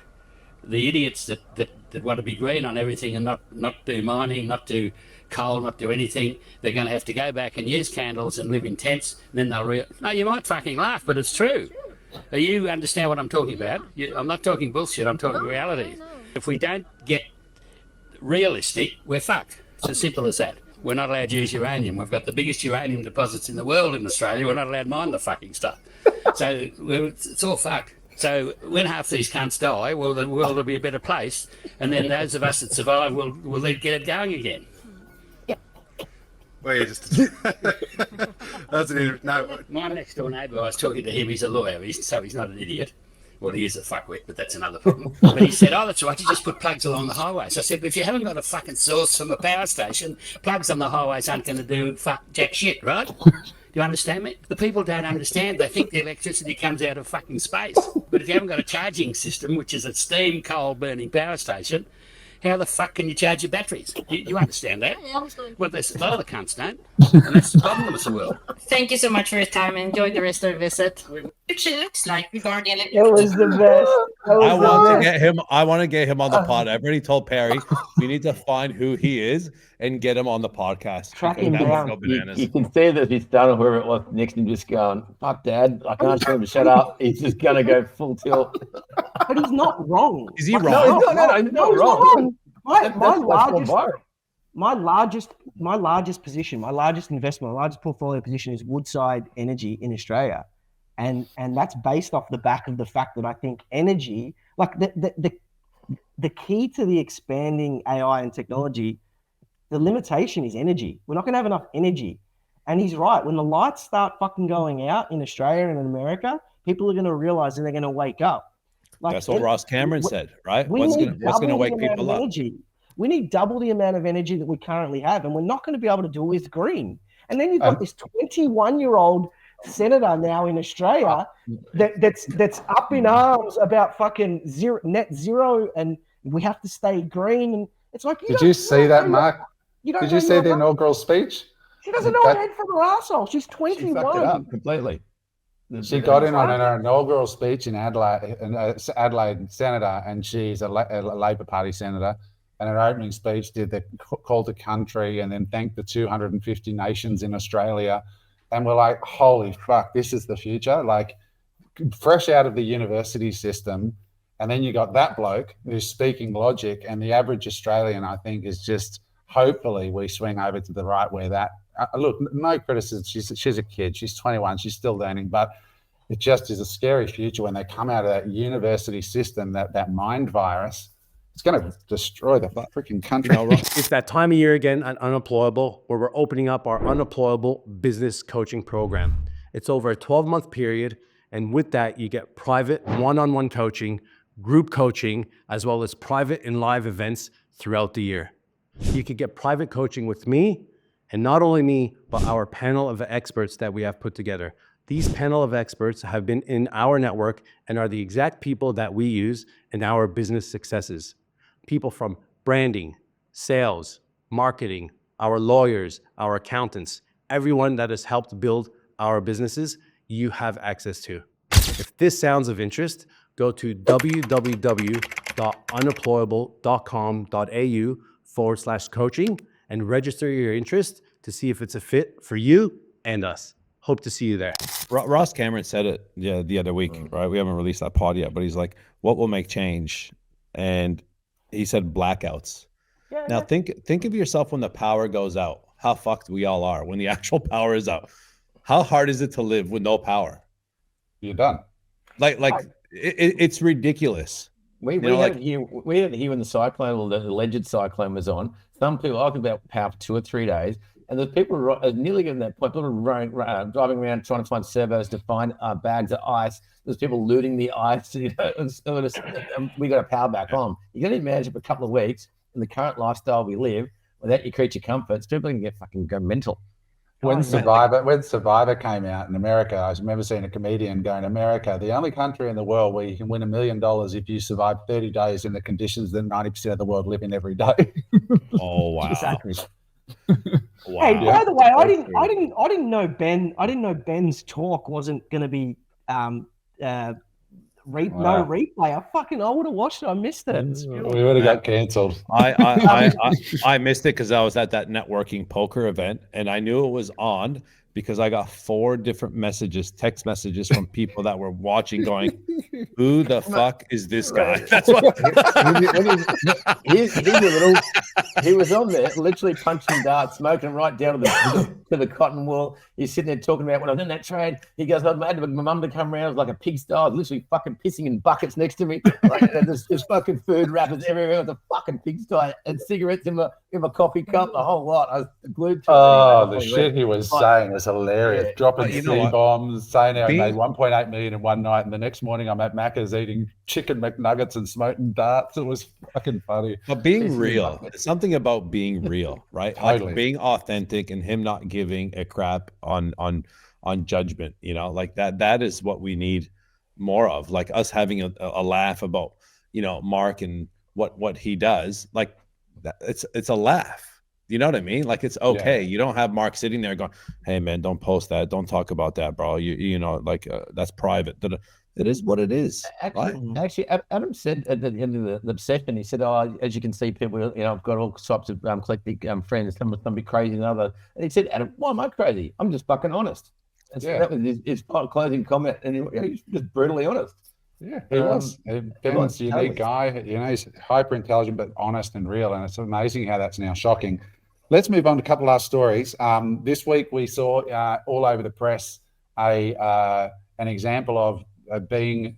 the idiots that want to be green on everything and not do mining, not do coal, not do anything, they're going to have to go back and use candles and live in tents, and then they'll no, you might fucking laugh, but it's true. You understand what I'm talking about? I'm not talking bullshit, I'm talking reality. If we don't get realistic, we're fucked. It's as simple as that. We're not allowed to use uranium. We've got the biggest uranium deposits in the world in Australia. We're not allowed to mine the fucking stuff. So it's all fucked. So when half these cunts die, well, the world will be a better place. And then those of us that survive will get it going again. Well, that's no. My next door neighbour, I was talking to him, he's a lawyer, so he's not an idiot. Well, he is a fuckwit, but that's another problem. But he said, that's right, you just put plugs along the highways. I said, but if you haven't got a fucking source from a power station, plugs on the highways aren't going to do jack shit, right? Do you understand me? The people don't understand. They think the electricity comes out of fucking space. But if you haven't got a charging system, which is a steam coal burning power station, how the fuck can you charge your batteries? You understand that? Well, there's a lot of the cunts don't. And that's the problem with the world. Thank you so much for your time and enjoy the rest of the visit. Future looks like regarding It was the best. I want to get him on the pod. I've already told Perry we need to find who he is and get him on the podcast. Track him down. You can see that his son or whoever it was next to him just going, fuck dad, I can't tell him to shut up. He's just going to go full tilt. But he's not wrong. Is he wrong? No, he's not wrong. My largest position, my largest investment, my largest portfolio position is Woodside Energy in Australia. And that's based off the back of the fact that I think energy, like the key to the expanding AI and technology, the limitation is energy. We're not going to have enough energy. And he's right. When the lights start fucking going out in Australia and in America, people are going to realize that they're going to wake up. Like, that's what Ross Cameron said, right? What's going to wake people up? We need double the amount of energy that we currently have, and we're not going to be able to do it with green. And then you've got this 21-year-old senator now in Australia that's up in arms about fucking net zero, and we have to stay green. And it's like, did you see that, Mark? Did you see the inaugural speech? She doesn't know her head from her arsehole. She's 21. She fucked it up completely. She got in on her inaugural speech in Adelaide senator, and she's a Labor Party senator. And her opening speech did the call to country and then thanked the 250 nations in Australia. And we're like, holy fuck, this is the future. Like, fresh out of the university system. And then you got that bloke who's speaking logic. And the average Australian, I think, is just, hopefully we swing over to the right where that, look, no criticism. She's a kid. She's 21. She's still learning. But it just is a scary future when they come out of that university system, that mind virus. It's going to destroy the freaking country. It's that time of year again at Unemployable, where we're opening up our Unemployable business coaching program. It's over a 12-month period, and with that, you get private one-on-one coaching, group coaching, as well as private and live events throughout the year. You could get private coaching with me, and not only me, but our panel of experts that we have put together. These panel of experts have been in our network and are the exact people that we use in our business successes. people from branding, sales, marketing, our lawyers, our accountants, everyone that has helped build our businesses, you have access to. If this sounds of interest, go to www.unemployable.com.au/coaching and register your interest to see if it's a fit for you and us. Hope to see you there. Ross Cameron said it the other week, right? We haven't released that pod yet, but he's like, what will make change? And he said blackouts. Now think of yourself when the power goes out, how fucked we all are when the actual power is out. How hard is it to live with no power? You're done. It's ridiculous. We had it here when the cyclone, or the alleged cyclone, was on. Some people, I could be out power for 2 or 3 days, and there's people nearly getting that point. People are driving around trying to find servos to find bags of ice. There's people looting the ice. We got a power back on. You can imagine for a couple of weeks in the current lifestyle we live, without your creature comforts, people can go mental. When Survivor came out in America, I remember seeing a comedian going, America, the only country in the world where you can win $1 million if you survive 30 days in the conditions that 90% of the world live in every day. Oh wow! Exactly. Wow. Hey, by the way, I didn't know Ben's talk wasn't going to be no replay. I would have watched it. I missed it. We would have got cancelled. I missed it because I was at that networking poker event, and I knew it was on because I got 4 different text messages from people that were watching going, who the fuck is this guy? That's what he was on there literally punching darts, smoking right down to the cotton wool. He's sitting there talking about when I was in that trade. He goes, I had my mum to come around. It was like a pigsty. I was literally fucking pissing in buckets next to me. There's fucking food wrappers everywhere with a fucking pigsty and cigarettes in my coffee cup, the whole lot. I was glued to it. Oh, the shit he was saying was hilarious. Yeah. Dropping C-bombs, saying how he made $1.8 million in one night, and the next morning I'm at Macca's eating chicken McNuggets and smoking darts. It was fucking funny. But being real, it's something about being real, right? Totally. Like being authentic and him not giving a crap on judgment, like that is what we need more of, like us having a laugh about, Mark and what he does. Like that, it's a laugh. You know what I mean? Like it's okay. Yeah. You don't have Mark sitting there going, "Hey man, don't post that. Don't talk about that, bro. That's private." It is what it is. Actually, Adam said at the end of the session, he said, "Oh, as you can see, people, I've got all sorts of collective friends. Some be crazy than others." And he said, "Adam, why am I crazy? I'm just fucking honest." And so that was his closing comment, and he's just brutally honest. Yeah, he was. Ben's a unique guy. He's hyper intelligent but honest and real, and it's amazing how that's now shocking. Let's move on to a couple last stories. This week we saw all over the press an example of being,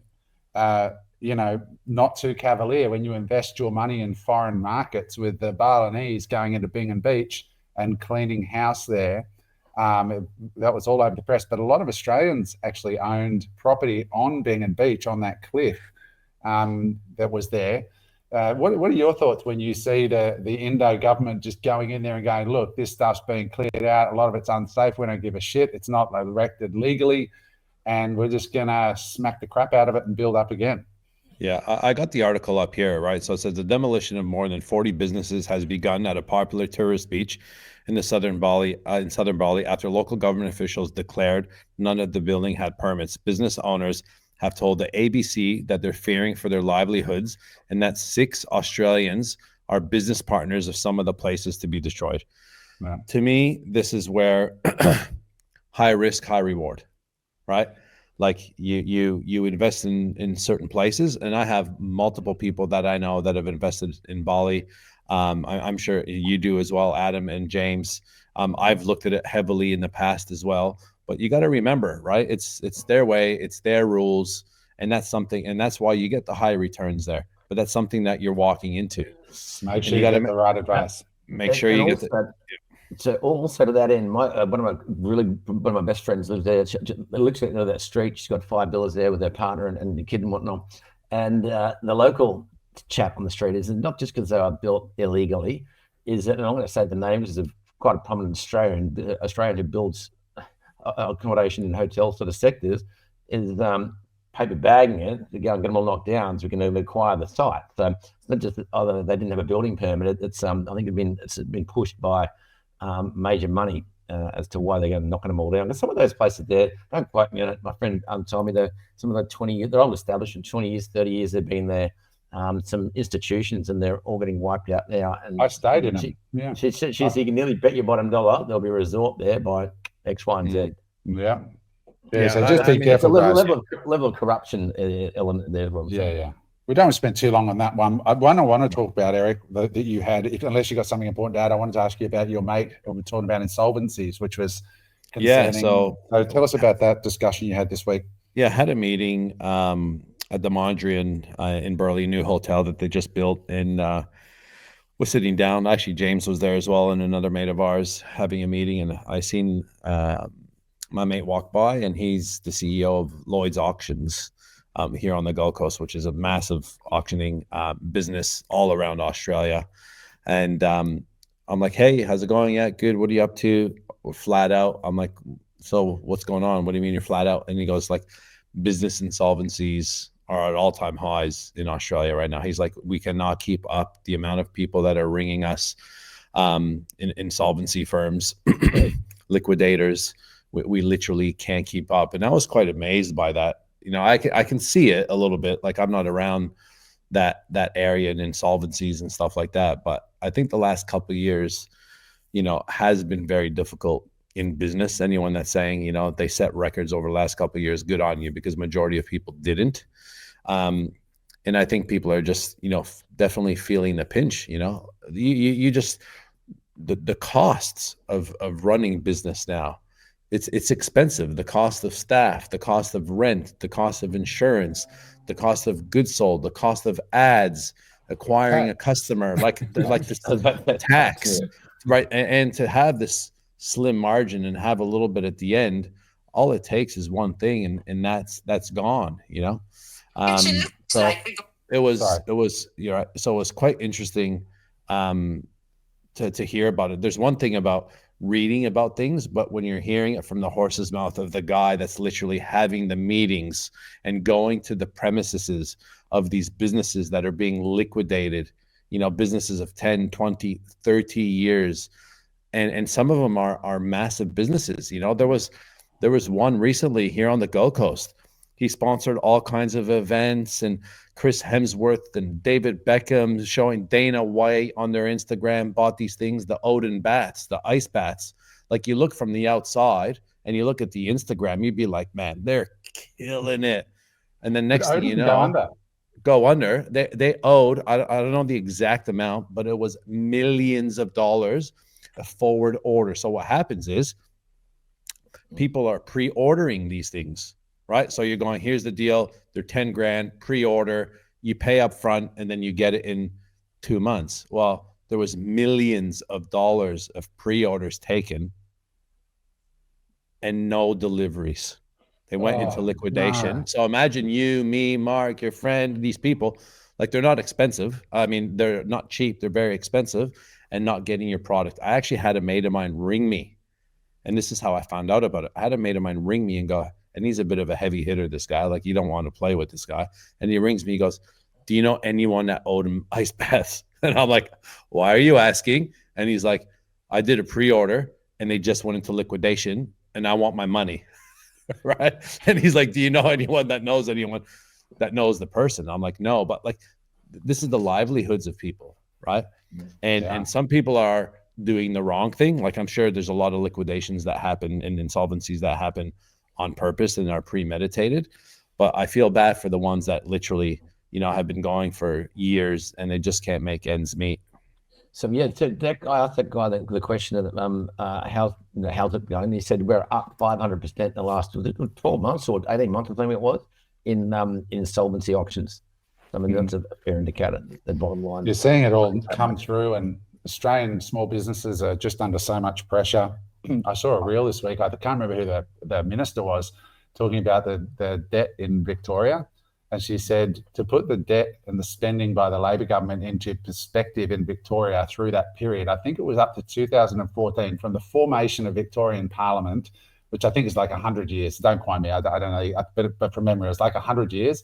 not too cavalier when you invest your money in foreign markets, with the Balinese going into Bingham Beach and cleaning house there. That was all over the press, but a lot of Australians actually owned property on Bingham Beach on that cliff that was there. What are your thoughts when you see the Indo government just going in there and going, look, this stuff's being cleared out. A lot of it's unsafe. We don't give a shit. It's not erected legally. And we're just going to smack the crap out of it and build up again. Yeah, I got the article up here, right? So it says the demolition of more than 40 businesses has begun at a popular tourist beach in southern Bali after local government officials declared none of the building had permits. Business owners have told the ABC that they're fearing for their livelihoods and that 6 Australians are business partners of some of the places to be destroyed. Yeah. To me, this is where high risk, high reward, right? Like you invest in certain places, and I have multiple people that I know that have invested in Bali. I'm sure you do as well, Adam and James. I've looked at it heavily in the past as well. But you got to remember, right? It's their way, it's their rules, and that's why you get the high returns there. But that's something that you're walking into. Make sure you get the right advice. Make sure you get the. So also to that end, one of my best friends lives there. Literally at the end of that street, she's got 5 villas there with her partner and the kid and whatnot. And the local chap on the street is not just because they are built illegally, is that, and I'm going to say the names, is quite a prominent Australian who builds accommodation in hotel sort of sectors, is paper bagging it to go and get them all knocked down so we can acquire the site. So it's not just that they didn't have a building permit. It's I think it's been pushed by major money as to why they're going to knocking them all down. Because some of those places there, don't quote me on it. My friend told me that some of the 20 years, they're all established for 20 years, 30 years they've been there. Some institutions, and they're all getting wiped out now. And I stayed in them. Yeah, she you can nearly bet your bottom dollar there'll be a resort there by X, Y, and Z. Yeah. Yeah, So just be It's a careful, guys. level of corruption element there. Yeah. We don't spend too long on that one. One I want to talk about, Eric, that you had, unless you got something important to add, I wanted to ask you about your mate when we're talking about insolvencies, which was concerning. So tell us about that discussion you had this week. Yeah, I had a meeting at the Mondrian in Burley, new hotel that they just built, and we're sitting down. Actually, James was there as well, and another mate of ours having a meeting, and I seen my mate walk by, and he's the CEO of Lloyd's Auctions here on the Gold Coast, which is a massive auctioning business all around Australia. And I'm like, hey, how's it going? Yeah, good. What are you up to? We're flat out. I'm like, so what's going on? What do you mean you're flat out? And he goes like, business insolvencies are at all-time highs in Australia right now. He's like, we cannot keep up the amount of people that are ringing us in insolvency firms, liquidators. We literally can't keep up. And I was quite amazed by that. You know, I can see it a little bit. Like, I'm not around that area and insolvencies and stuff like that. But I think the last couple of years, you know, has been very difficult in business. Anyone that's saying, you know, they set records over the last couple of years, good on you, because majority of people didn't. And I think people are just, you know, definitely feeling the pinch. You know, you just the costs of running business now. It's expensive. The cost of staff, the cost of rent, the cost of insurance, the cost of goods sold, the cost of ads, acquiring a customer, like this tax, right? And to have this slim margin and have a little bit at the end, all it takes is one thing, and that's gone. You know, so it was you know, so it was quite interesting to hear about it. There's one thing about reading about things, but when you're hearing it from the horse's mouth of the guy that's literally having the meetings and going to the premises of these businesses that are being liquidated, you know, businesses of 10, 20, 30 years. And some of them are massive businesses. You know, there was one recently here on the Gold Coast. He sponsored all kinds of events, and Chris Hemsworth and David Beckham showing Dana White on their Instagram bought these things, the Odin bats, the ice bats. Like, you look from the outside and you look at the Instagram, you'd be like, man, they're killing it. And then next thing you know, go under. They owed, I don't know the exact amount, but it was millions of dollars, a forward order. So what happens is people are pre-ordering these things. Right. So you're going, here's the deal. They're 10 grand pre-order. You pay up front and then you get it in 2 months. Well, there was millions of dollars of pre-orders taken and no deliveries. They went into liquidation. No. So imagine you, me, Mark, your friend, these people, like, they're not expensive. I mean, they're not cheap. They're very expensive, and not getting your product. I actually had a mate of mine ring me, and this is how I found out about it. I had a mate of mine ring me and go, and he's a bit of a heavy hitter, this guy. Like, you don't want to play with this guy. And he rings me, he goes, do you know anyone that owed him ice baths? And I'm like, why are you asking? And he's like, I did a pre-order and they just went into liquidation and I want my money. Right. And he's like, do you know anyone that knows the person? I'm like, no, but like, this is the livelihoods of people. Right. And some people are doing the wrong thing. Like, I'm sure there's a lot of liquidations that happen and insolvencies that happen on purpose and are premeditated, but I feel bad for the ones that literally, you know, have been going for years and they just can't make ends meet. So yeah, so that guy asked that guy the question of how's it going? He said we're up 500% in the last 12 months or 18 months, I think it was, in insolvency auctions. I mean, that's a fair indicator. The bottom line. You're seeing it all come through, and Australian small businesses are just under so much pressure. I saw a reel this week. I can't remember who the minister was, talking about the debt in Victoria. And she said to put the debt and the spending by the Labor government into perspective in Victoria through that period, I think it was up to 2014, from the formation of Victorian Parliament which I think is like 100 years. Don't quote me. I don't know, but from memory, it was like 100 years.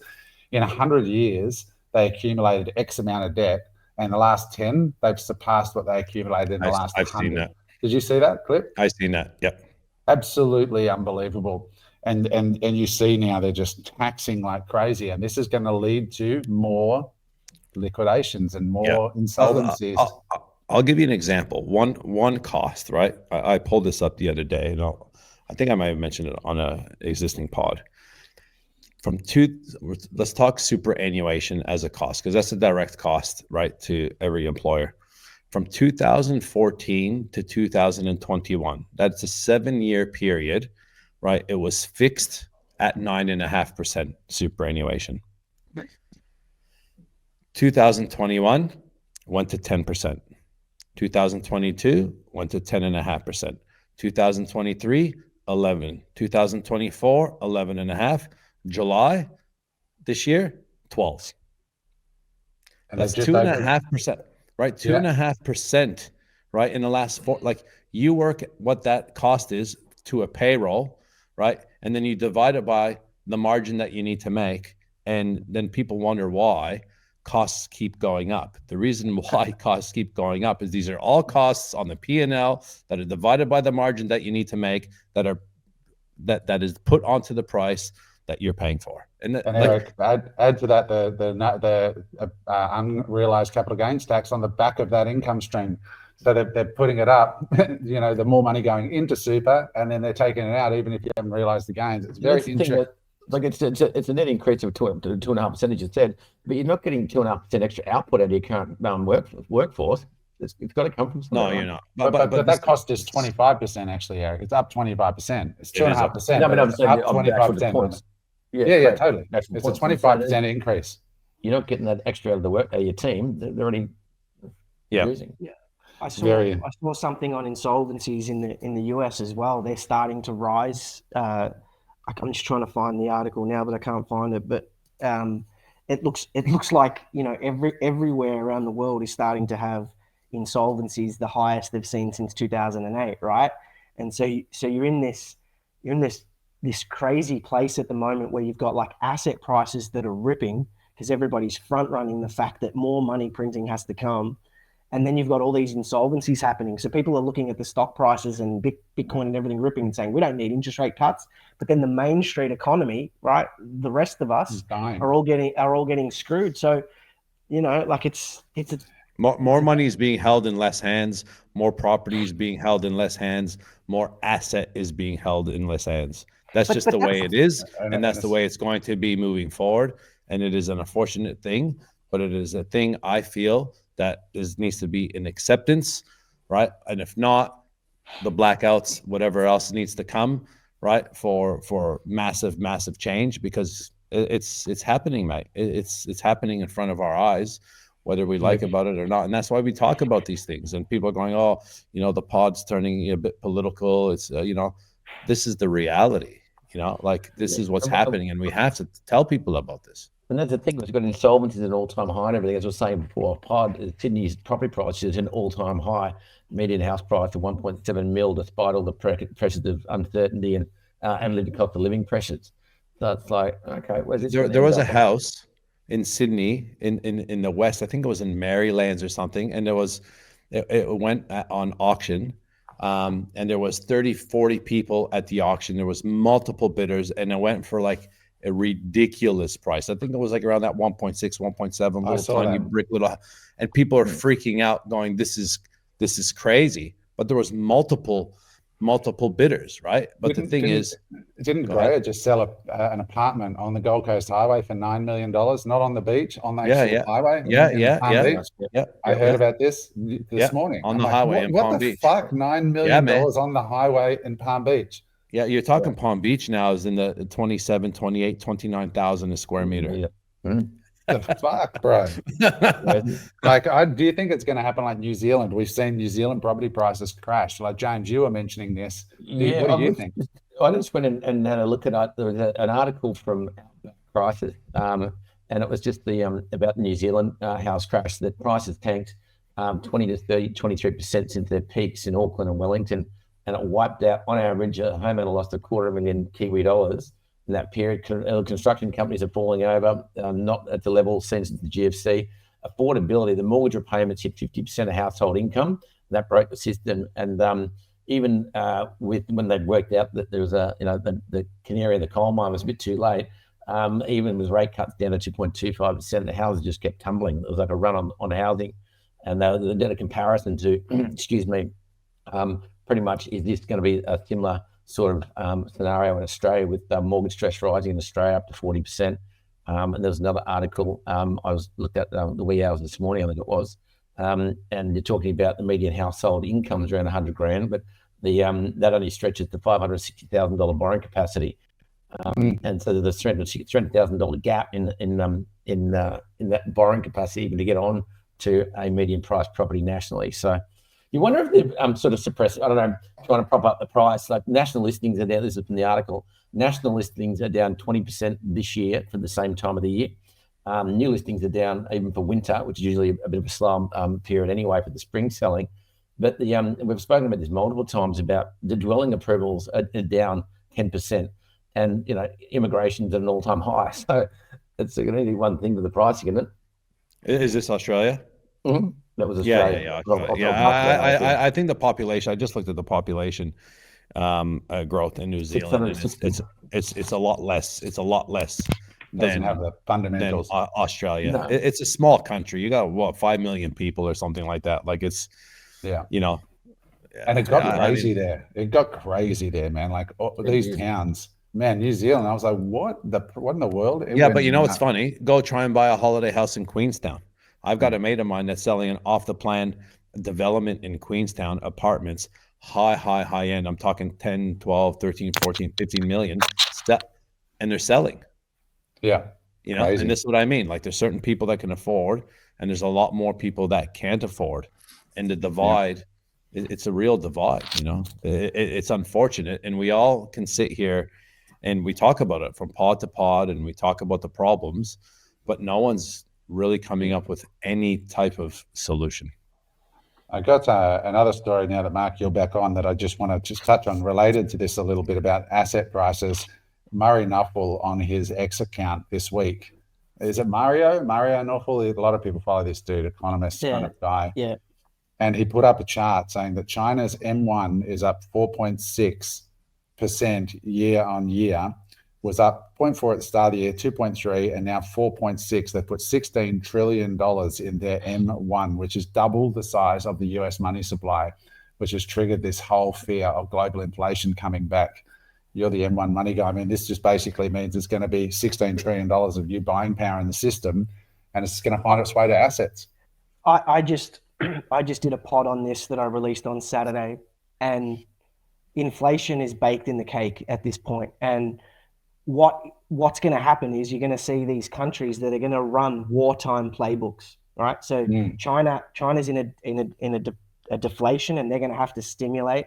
In 100 years, they accumulated X amount of debt. And the last 10, they've surpassed what they accumulated in the last 100. I've seen that. Did you see that clip? I've seen that. Yep. Absolutely unbelievable. And you see now they're just taxing like crazy. And this is going to lead to more liquidations and more insolvencies. I'll give you an example. One cost, right? I pulled this up the other day, and I think I might have mentioned it on a existing pod. Let's talk superannuation as a cost, because that's a direct cost, right, to every employer. From 2014 to 2021, that's a 7-year period, right? It was fixed at 9.5% superannuation. 2021 went to 10%. 2022 went to 10.5%. 2023, 11. 2024, 11.5. July this year, 12. And that's 2.5%, right? 2.5%, right? In the last 4, like you work what that cost is to a payroll, right? And then you divide it by the margin that you need to make. And then people wonder why costs keep going up. The reason why costs keep going up is these are all costs on the P&L that are divided by the margin that you need to make, that is put onto the price that you're paying for. And Eric, add to that the unrealized capital gains tax on the back of that income stream. So they're putting it up, the more money going into super, and then they're taking it out even if you haven't realized the gains. It's very interesting. Like it's a net increase of 2.5%, as you said, but you're not getting 2.5% extra output out of your current workforce. It's got to come from somewhere. No, you're not. But that cost is 25%, actually, Eric. It's up 25%. It's 2.5%. No, but I'm saying up 25%. Yeah, totally. It's a 25% increase. You're not getting that extra out of your team. They're already losing. Yeah. I saw something on insolvencies in the US as well. They're starting to rise. I'm just trying to find the article now, but I can't find it. But it looks like everywhere around the world is starting to have insolvencies, the highest they've seen since 2008, right? And so you're in this crazy place at the moment where you've got like asset prices that are ripping because everybody's front running the fact that more money printing has to come. And then you've got all these insolvencies happening. So people are looking at the stock prices and Bitcoin and everything ripping and saying, we don't need interest rate cuts. But then the Main Street economy, right, the rest of us are all getting screwed. So, like it's more money is being held in less hands, more property is being held in less hands, more asset is being held in less hands. That's just the way it is, and that's the way it's going to be moving forward. And it is an unfortunate thing, but it is a thing I feel that needs to be an acceptance, right? And if not, the blackouts, whatever else needs to come, right, for massive change, because it's happening, mate. It's happening in front of our eyes, whether we like about it or not. And that's why we talk about these things. And people are going, oh, the pod's turning a bit political. It's this is the reality. Like this is what's happening, and we have to tell people about this. And that's the thing, we've got insolvencies at an all-time high and everything. As I was saying before, Sydney's property price is an all-time high, median house price of 1.7 mil, despite all the pressures of uncertainty and living cost of living pressures. So it's like, okay, where's this? There was a house in Sydney, in the West, I think it was in Marylands or something, and it went on auction, and there was 40 people at the auction. There was multiple bidders, and it went for like a ridiculous price. I think it was like around that 1.6, 1.7, little tiny brick little, and people are freaking out going, this is crazy. But there was multiple bidders, right? But the thing is, didn't Greer just sell an apartment on the Gold Coast Highway for $9 million, not on the beach, on the actual highway? I heard about this morning on the highway in Palm Beach. What the fuck? $9 million on the highway in Palm Beach. Yeah, you're talking Palm Beach now is in the 27, 28, 29,000 a square meter. Yeah. The fuck, bro? Do you think it's going to happen like New Zealand? We've seen New Zealand property prices crash. Like James, you were mentioning this. What do you think? I just went and had a look at there was an article from Crisis, and it was just about New Zealand house crash. The prices tanked 20 to 30, 23% since their peaks in Auckland and Wellington. and it wiped out, on average, a homeowner lost $250,000 Kiwi dollars in that period. Construction companies are falling over, not at the level since the GFC. Affordability, the mortgage repayments hit 50% of household income. That broke the system. And even when they'd worked out that there was the canary in the coal mine was a bit too late, even with rate cuts down to 2.25%, the houses just kept tumbling. It was like a run on housing. And they did a comparison to, excuse me, pretty much, is this going to be a similar sort of scenario in Australia, with mortgage stress rising in Australia up to 40%? And there was another article I looked at the wee hours this morning, I think it was, and you're talking about the median household income is around 100 grand, but that only stretches to $560,000 borrowing capacity. And so there's a $300,000 gap in that borrowing capacity even to get on to a median price property nationally. So you wonder if they've sort of suppressed, I don't know, trying to prop up the price. Like national listings are down, this is from the article, national listings are down 20% this year for the same time of the year. New listings are down even for winter, which is usually a bit of a slow period anyway for the spring selling. But we've spoken about this multiple times about the dwelling approvals are down 10%. And, immigration's at an all-time high. So it's going to be one thing to the pricing, isn't it? Is this Australia? Mm-hmm. That was Australia. I think the population, I just looked at the population growth in New Zealand. And it's a lot less. It's a lot less Doesn't have the fundamentals. than Australia. No. It's a small country. You got 5 million people or something like that. Like it's, and it got crazy there. It got crazy there, man. Like these towns, man, New Zealand. I was like, what in the world? But it's funny. Go try and buy a holiday house in Queenstown. I've got a mate of mine that's selling an off-the-plan development in Queenstown, apartments, high end. I'm talking 10, 12, 13, 14, 15 million, and they're selling. Yeah. Crazy. And this is what I mean. Like there's certain people that can afford, and there's a lot more people that can't afford. And the divide, it's a real divide, it's unfortunate. And we all can sit here and we talk about it from pod to pod, and we talk about the problems, but no one's really coming up with any type of solution. I got another story now that Mark, you're back on, that I just want to just touch on, related to this a little bit, about asset prices. Murray Nuffel on his X account this week. Is it Mario Nuffel? A lot of people follow this dude, economist kind of guy. Yeah. And he put up a chart saying that China's M1 is up 4.6% year on year, was up 0.4 at the start of the year, 2.3, and now 4.6. They put $16 trillion in their M1, which is double the size of the US money supply, which has triggered this whole fear of global inflation coming back. You're the M1 money guy. I mean, this just basically means it's going to be $16 trillion of new buying power in the system, and it's going to find its way to assets. I just did a pod on this that I released on Saturday, and inflation is baked in the cake at this point. And what's going to happen is you're going to see these countries that are going to run wartime playbooks, right? So China's in a deflation, and they're going to have to stimulate.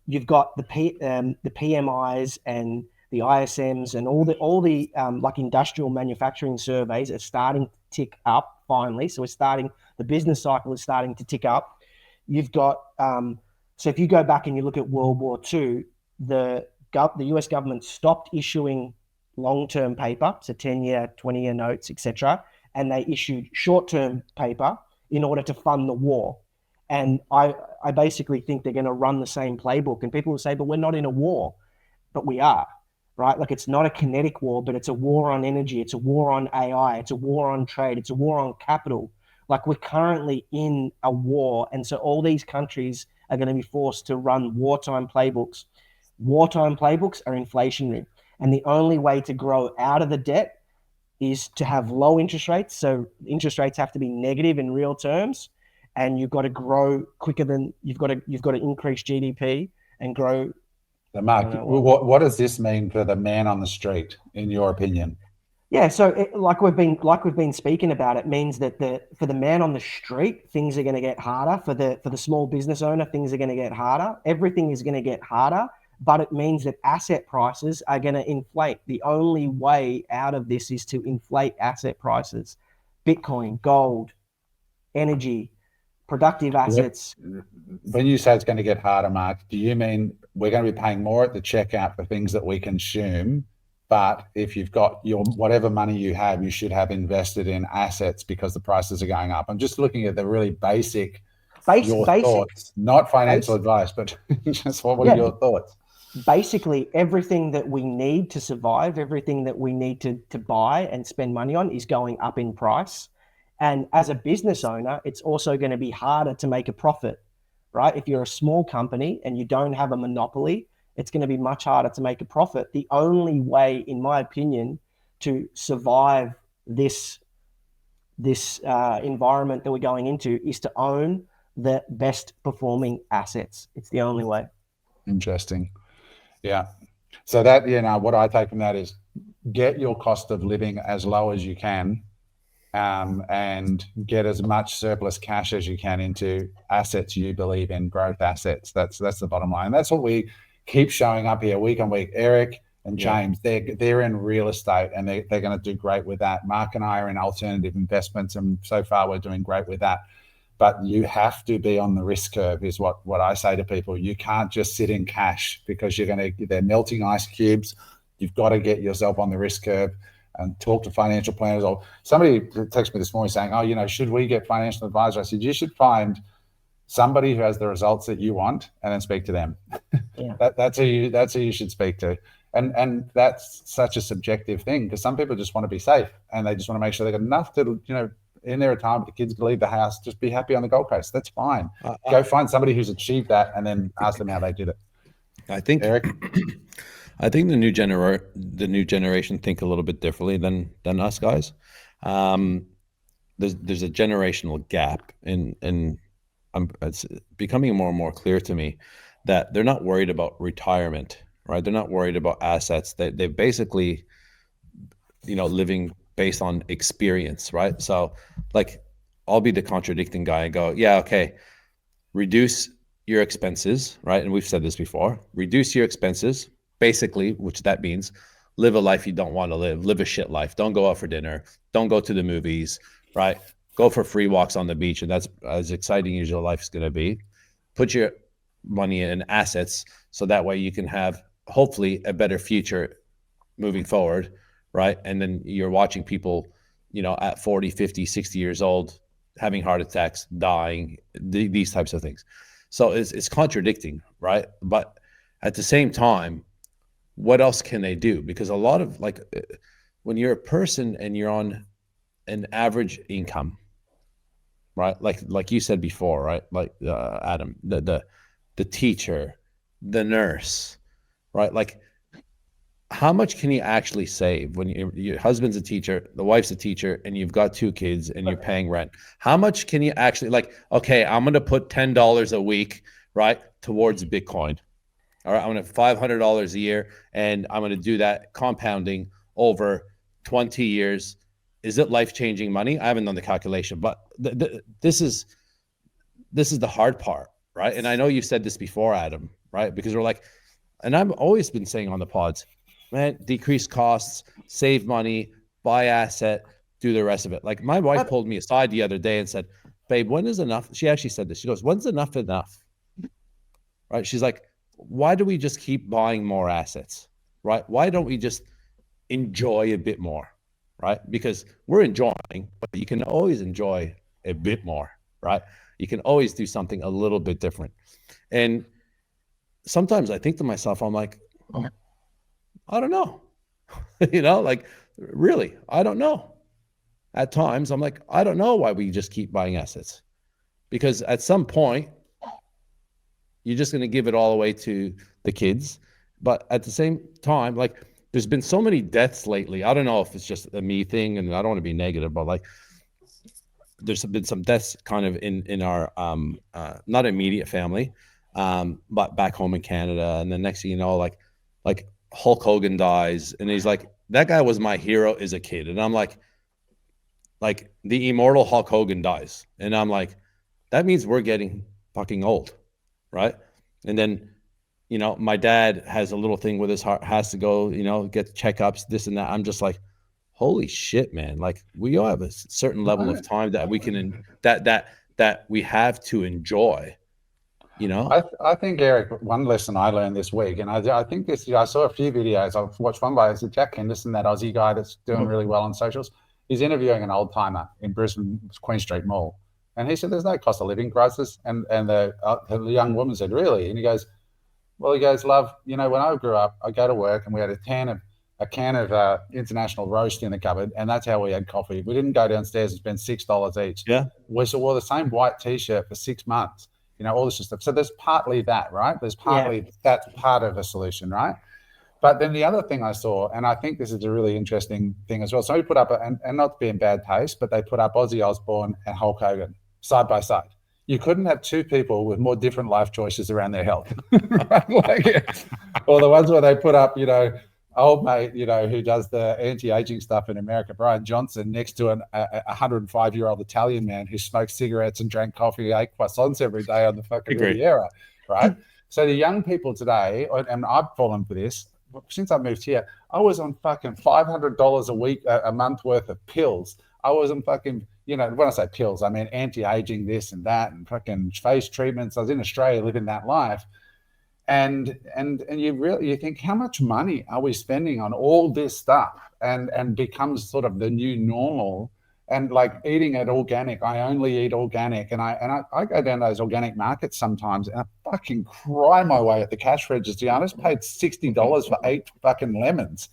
You've got the PMIs and the ISMs and all the like industrial manufacturing surveys are starting to tick up finally. So the business cycle is starting to tick up. You've got so if you go back and you look at World War II, the US government stopped issuing long-term paper, so 10-year, 20-year notes, etc., and they issued short-term paper in order to fund the war. And I basically think they're going to run the same playbook. And people will say, but we're not in a war. But we are, right? Like it's not a kinetic war, but it's a war on energy. It's a war on AI. It's a war on trade. It's a war on capital. Like we're currently in a war. And so all these countries are going to be forced to run wartime playbooks. Wartime playbooks are inflationary. And the only way to grow out of the debt is to have low interest rates. So interest rates have to be negative in real terms. And you've got to grow quicker than you've got to increase GDP and grow. So Mark, what does this mean for the man on the street, in your opinion? Yeah, so like we've been speaking about, it means that for the man on the street, things are going to get harder. For the small business owner, things are going to get harder. Everything is going to get harder, but it means that asset prices are going to inflate. The only way out of this is to inflate asset prices. Bitcoin, gold, energy, productive assets. When you say it's going to get harder, Mark, do you mean we're going to be paying more at the checkout for things that we consume? But if you've got your whatever money you have, you should have invested in assets because the prices are going up. I'm just looking at the really basic thoughts, not financial advice, but just what are your thoughts? Basically, everything that we need to survive, everything that we need to buy and spend money on is going up in price. And as a business owner, it's also going to be harder to make a profit, right? If you're a small company and you don't have a monopoly, it's going to be much harder to make a profit. The only way, in my opinion, to survive this environment that we're going into is to own the best performing assets. It's the only way. Interesting. Yeah. So that, what I take from that is get your cost of living as low as you can, and get as much surplus cash as you can into assets you believe in, growth assets. That's the bottom line. That's what we keep showing up here week on week. Eric and James, they're in real estate, and they're going to do great with that. Mark and I are in alternative investments, and so far we're doing great with that. But you have to be on the risk curve, is what I say to people. You can't just sit in cash because they're melting ice cubes. You've got to get yourself on the risk curve and talk to financial planners. Or somebody texted me this morning saying, should we get financial advisor? I said, you should find somebody who has the results that you want and then speak to them. Yeah. That's who you should speak to. And that's such a subjective thing, because some people just want to be safe and they just want to make sure they got enough to, in their retirement, the kids can leave the house, just be happy on the Gold Coast. That's fine. Go find somebody who's achieved that and then ask them how they did it. I think, Eric? I think the new generation think a little bit differently than us guys. There's a generational gap, and it's becoming more and more clear to me that they're not worried about retirement, right? They're not worried about assets. They basically, living based on experience, right? So, like, I'll be the contradicting guy and go, yeah, okay, reduce your expenses, right? And we've said this before. Reduce your expenses, basically, which that means live a life you don't want to live a shit life. Don't go out for dinner. Don't go to the movies, right? Go for free walks on the beach, and that's as exciting as your life is going to be. Put your money in assets so that way you can have, hopefully, a better future moving forward, right? And then you're watching people, at 40, 50, 60 years old, having heart attacks, dying, these types of things. So it's contradicting, right? But at the same time, what else can they do? Because a lot of, when you're a person and you're on an average income, right? Like you said before, right? Adam, the teacher, the nurse, right? How much can you actually save when your husband's a teacher, the wife's a teacher, and you've got 2 kids and you're paying rent? How much can you actually, okay, I'm going to put $10 a week, right, towards Bitcoin. All right, I'm going to $500 a year, and I'm going to do that compounding over 20 years. Is it life-changing money? I haven't done the calculation, but this is the hard part, right? And I know you said this before, Adam, right? Because we're like, and I've always been saying on the pods, man, decrease costs, save money, buy asset, do the rest of it. Like, my wife pulled me aside the other day and said, babe, when is enough? She actually said this. She goes, when's enough? Right? She's like, why do we just keep buying more assets, right? Why don't we just enjoy a bit more, right? Because we're enjoying, but you can always enjoy a bit more, right? You can always do something a little bit different. And sometimes I think to myself, I'm like, I don't know, really, I don't know. At times I'm like, I don't know why we just keep buying assets, because at some point you're just going to give it all away to the kids. But at the same time, there's been so many deaths lately. I don't know if it's just a me thing, and I don't want to be negative, but there's been some deaths kind of in our not immediate family, but back home in Canada. And the next thing you know, like Hulk Hogan dies, and he's like, that guy was my hero as a kid. And I'm like the immortal Hulk Hogan dies. And I'm like, that means we're getting fucking old, right? And then, my dad has a little thing with his heart, has to go, get checkups, this and that. I'm just like, holy shit, man. We all have a certain level of time that we can, that that we have to enjoy, you know? I think, Eric, one lesson I learned this week, and I think this, I saw a few videos. I've watched one by Jack Henderson, that Aussie guy that's doing really well on socials. He's interviewing an old timer in Brisbane, Queen Street Mall. And he said, there's no cost of living crisis. And the young woman said, really? And he goes, love, when I grew up, I go to work and we had a can of International roast in the cupboard, and that's how we had coffee. We didn't go downstairs and spend $6 each. Yeah. We wore the same white T-shirt for 6 months. All this stuff. So there's partly that, right? There's partly that's part of the solution, right? But then the other thing I saw, and I think this is a really interesting thing as well. Somebody put up, and not to be in bad taste, but they put up Ozzy Osbourne and Hulk Hogan side by side. You couldn't have two people with more different life choices around their health. Or the ones where they put up, old mate, who does the anti-aging stuff in America, Brian Johnson, next to a 105-year-old Italian man who smoked cigarettes and drank coffee, ate croissants every day on the fucking Riviera, right? So the young people today, and I've fallen for this, since I moved here, I was on fucking $500 a month worth of pills. I was on fucking, when I say pills, I mean anti-aging this and that and fucking face treatments. I was in Australia living that life. And you think, how much money are we spending on all this stuff, and becomes sort of the new normal. And like eating it organic, I only eat organic, and I go down to those organic markets sometimes and I fucking cry my way at the cash register. I just paid $60 for 8 fucking lemons,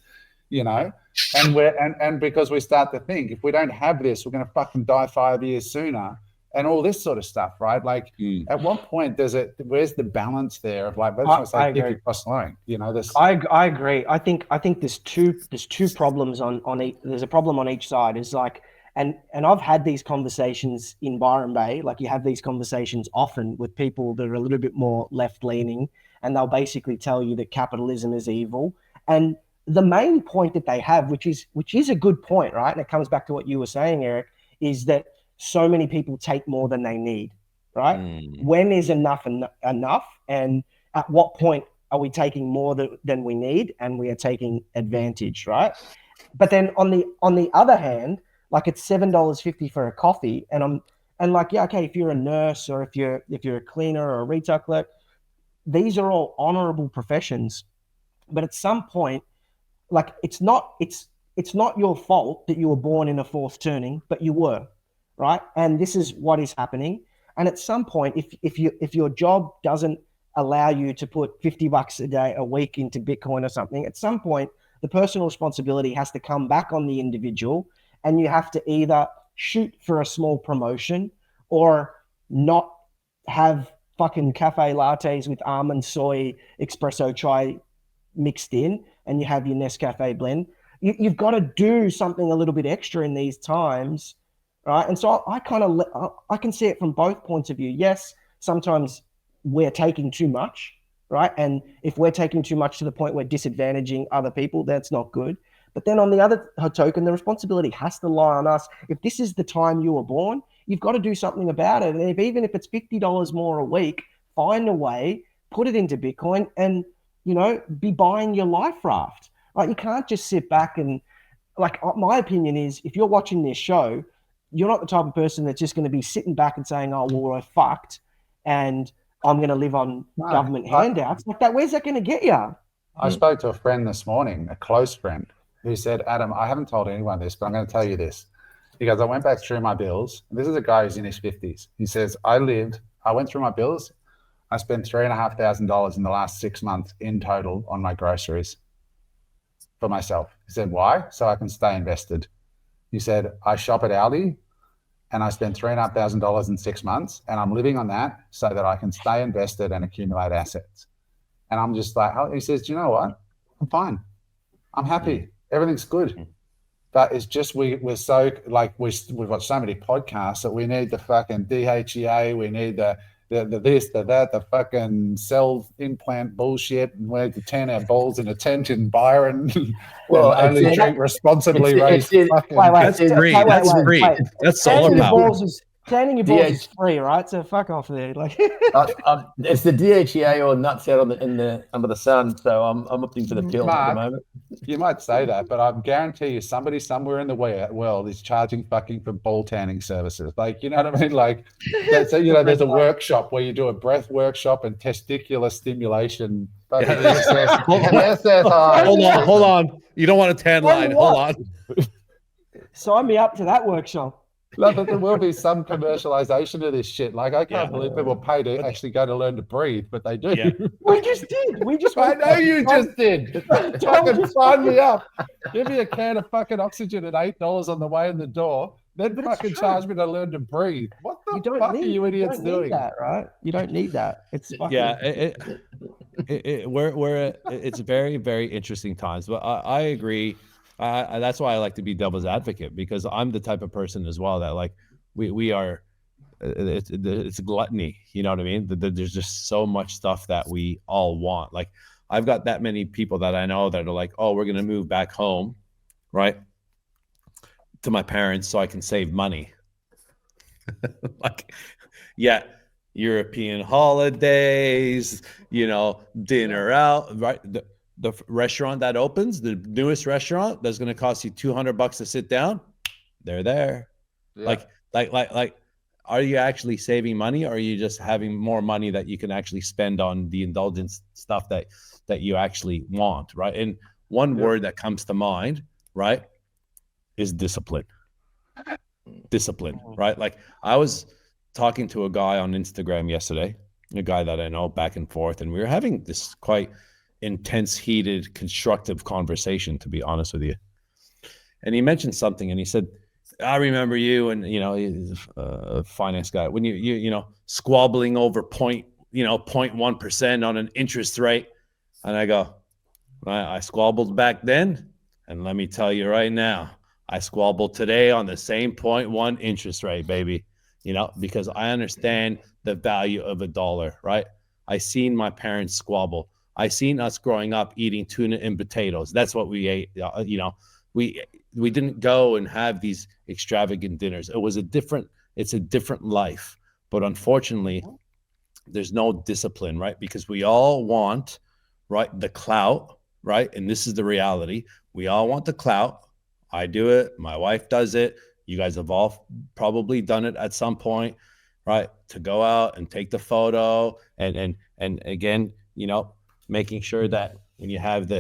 and because we start to think, if we don't have this, we're going to fucking die 5 years sooner. And all this sort of stuff, right? Like, at what point where's the balance there of like, I agree. I agree. I think there's two problems there's a problem on each side. It's like, and I've had these conversations in Byron Bay. Like, you have these conversations often with people that are a little bit more left leaning, and they'll basically tell you that capitalism is evil. And the main point that they have, which is a good point, right? And it comes back to what you were saying, Eric, is that so many people take more than they need, right? When is enough enough? And at what point are we taking more than we need, and we are taking advantage, right? But then on the other hand, like, it's $7.50 for a coffee, and if you're a nurse, or if you're a cleaner or a retail clerk, these are all honorable professions. But at some point, like, it's not your fault that you were born in a fourth turning, but you were. Right. And this is what is happening. And at some point, if your job doesn't allow you to put $50 a week into Bitcoin or something, at some point, the personal responsibility has to come back on the individual, and you have to either shoot for a small promotion or not have fucking cafe lattes with almond soy espresso chai mixed in, and you have your Nescafe blend. You've got to do something a little bit extra in these times. Right. And so I can see it from both points of view. Yes, sometimes we're taking too much, right? And if we're taking too much to the point we're disadvantaging other people, that's not good. But then on the other token, the responsibility has to lie on us. If this is the time you were born, you've got to do something about it. And even if it's $50 more a week, find a way, put it into Bitcoin, and, be buying your life raft. Right? You can't just sit back and, like, my opinion is, if you're watching this show, you're not the type of person that's just going to be sitting back and saying, oh, well, we're fucked and I'm going to live on government handouts. Like that, where's that going to get you? I spoke to a friend this morning, a close friend, who said, Adam, I haven't told anyone this, but I'm going to tell you this. He goes, I went back through my bills. This is a guy who's in his 50s. He says, I went through my bills. I spent $3,500 in the last 6 months in total on my groceries for myself. He said, why? So I can stay invested. He said, I shop at Aldi and I spend $3,500 in 6 months, and I'm living on that so that I can stay invested and accumulate assets. And I'm just like, he says, do you know what? I'm fine. I'm happy. Everything's good. But it's just, we're so, like, we've got so many podcasts that we need the fucking DHEA, we need the this, the that, the fucking cell implant bullshit, and we need to turn our balls in a tent in Byron. Well, only drink responsibly raised. That's free. That's solar power. Tanning your balls is free, right? So fuck off there. Like, it's the DHEA or nuts out under the sun. So I'm opting for the pill at the moment. You might say that, but I guarantee you, somebody somewhere in the world is charging fucking for ball tanning services. Like, you know what I mean? Like, there's a workshop where you do a breath workshop and testicular stimulation. Hold on. You don't want a tan line. Hold on. Sign me up to that workshop. No, but there will be some commercialization of this shit. Like, I can't believe people pay to actually go to learn to breathe, but they do. Yeah. We just did. I know you just did. Fucking sign me up. Give me a can of fucking oxygen at $8 on the way in the door. Then fucking charge me to learn to breathe. What the fuck are you idiots doing? That, right? You don't need that. It's fucking... it's very, very interesting times. But I agree. That's why I like to be devil's advocate, because I'm the type of person as well that, like, we are, it's gluttony. You know what I mean? There's just so much stuff that we all want. Like, I've got that many people that I know that are like, oh, we're going to move back home, right, to my parents so I can save money. Like, yeah, European holidays, dinner out, right? The restaurant that opens, the newest restaurant that's going to cost you $200 to sit down, they're there. Yeah. Like, are you actually saving money, or are you just having more money that you can actually spend on the indulgence stuff that you actually want, right? And one word that comes to mind, right, is discipline. Discipline, right? Like, I was talking to a guy on Instagram yesterday, a guy that I know, back and forth, and we were having this quite intense, heated, constructive conversation, to be honest with you. And he mentioned something, and he said, I remember you, and he's a finance guy, when you squabbling over 0.1% on an interest rate. And I go, I squabbled back then, and let me tell you right now, I squabble today on the same 0.1 interest rate, baby. Because I understand the value of a dollar, right? I seen my parents squabble. I seen us growing up eating tuna and potatoes. That's what we ate. We didn't go and have these extravagant dinners. It's a different life. But unfortunately, there's no discipline, right? Because we all want, right, the clout, right? And this is the reality. We all want the clout. I do it. My wife does it. You guys have all probably done it at some point, right? To go out and take the photo and again, making sure that when you have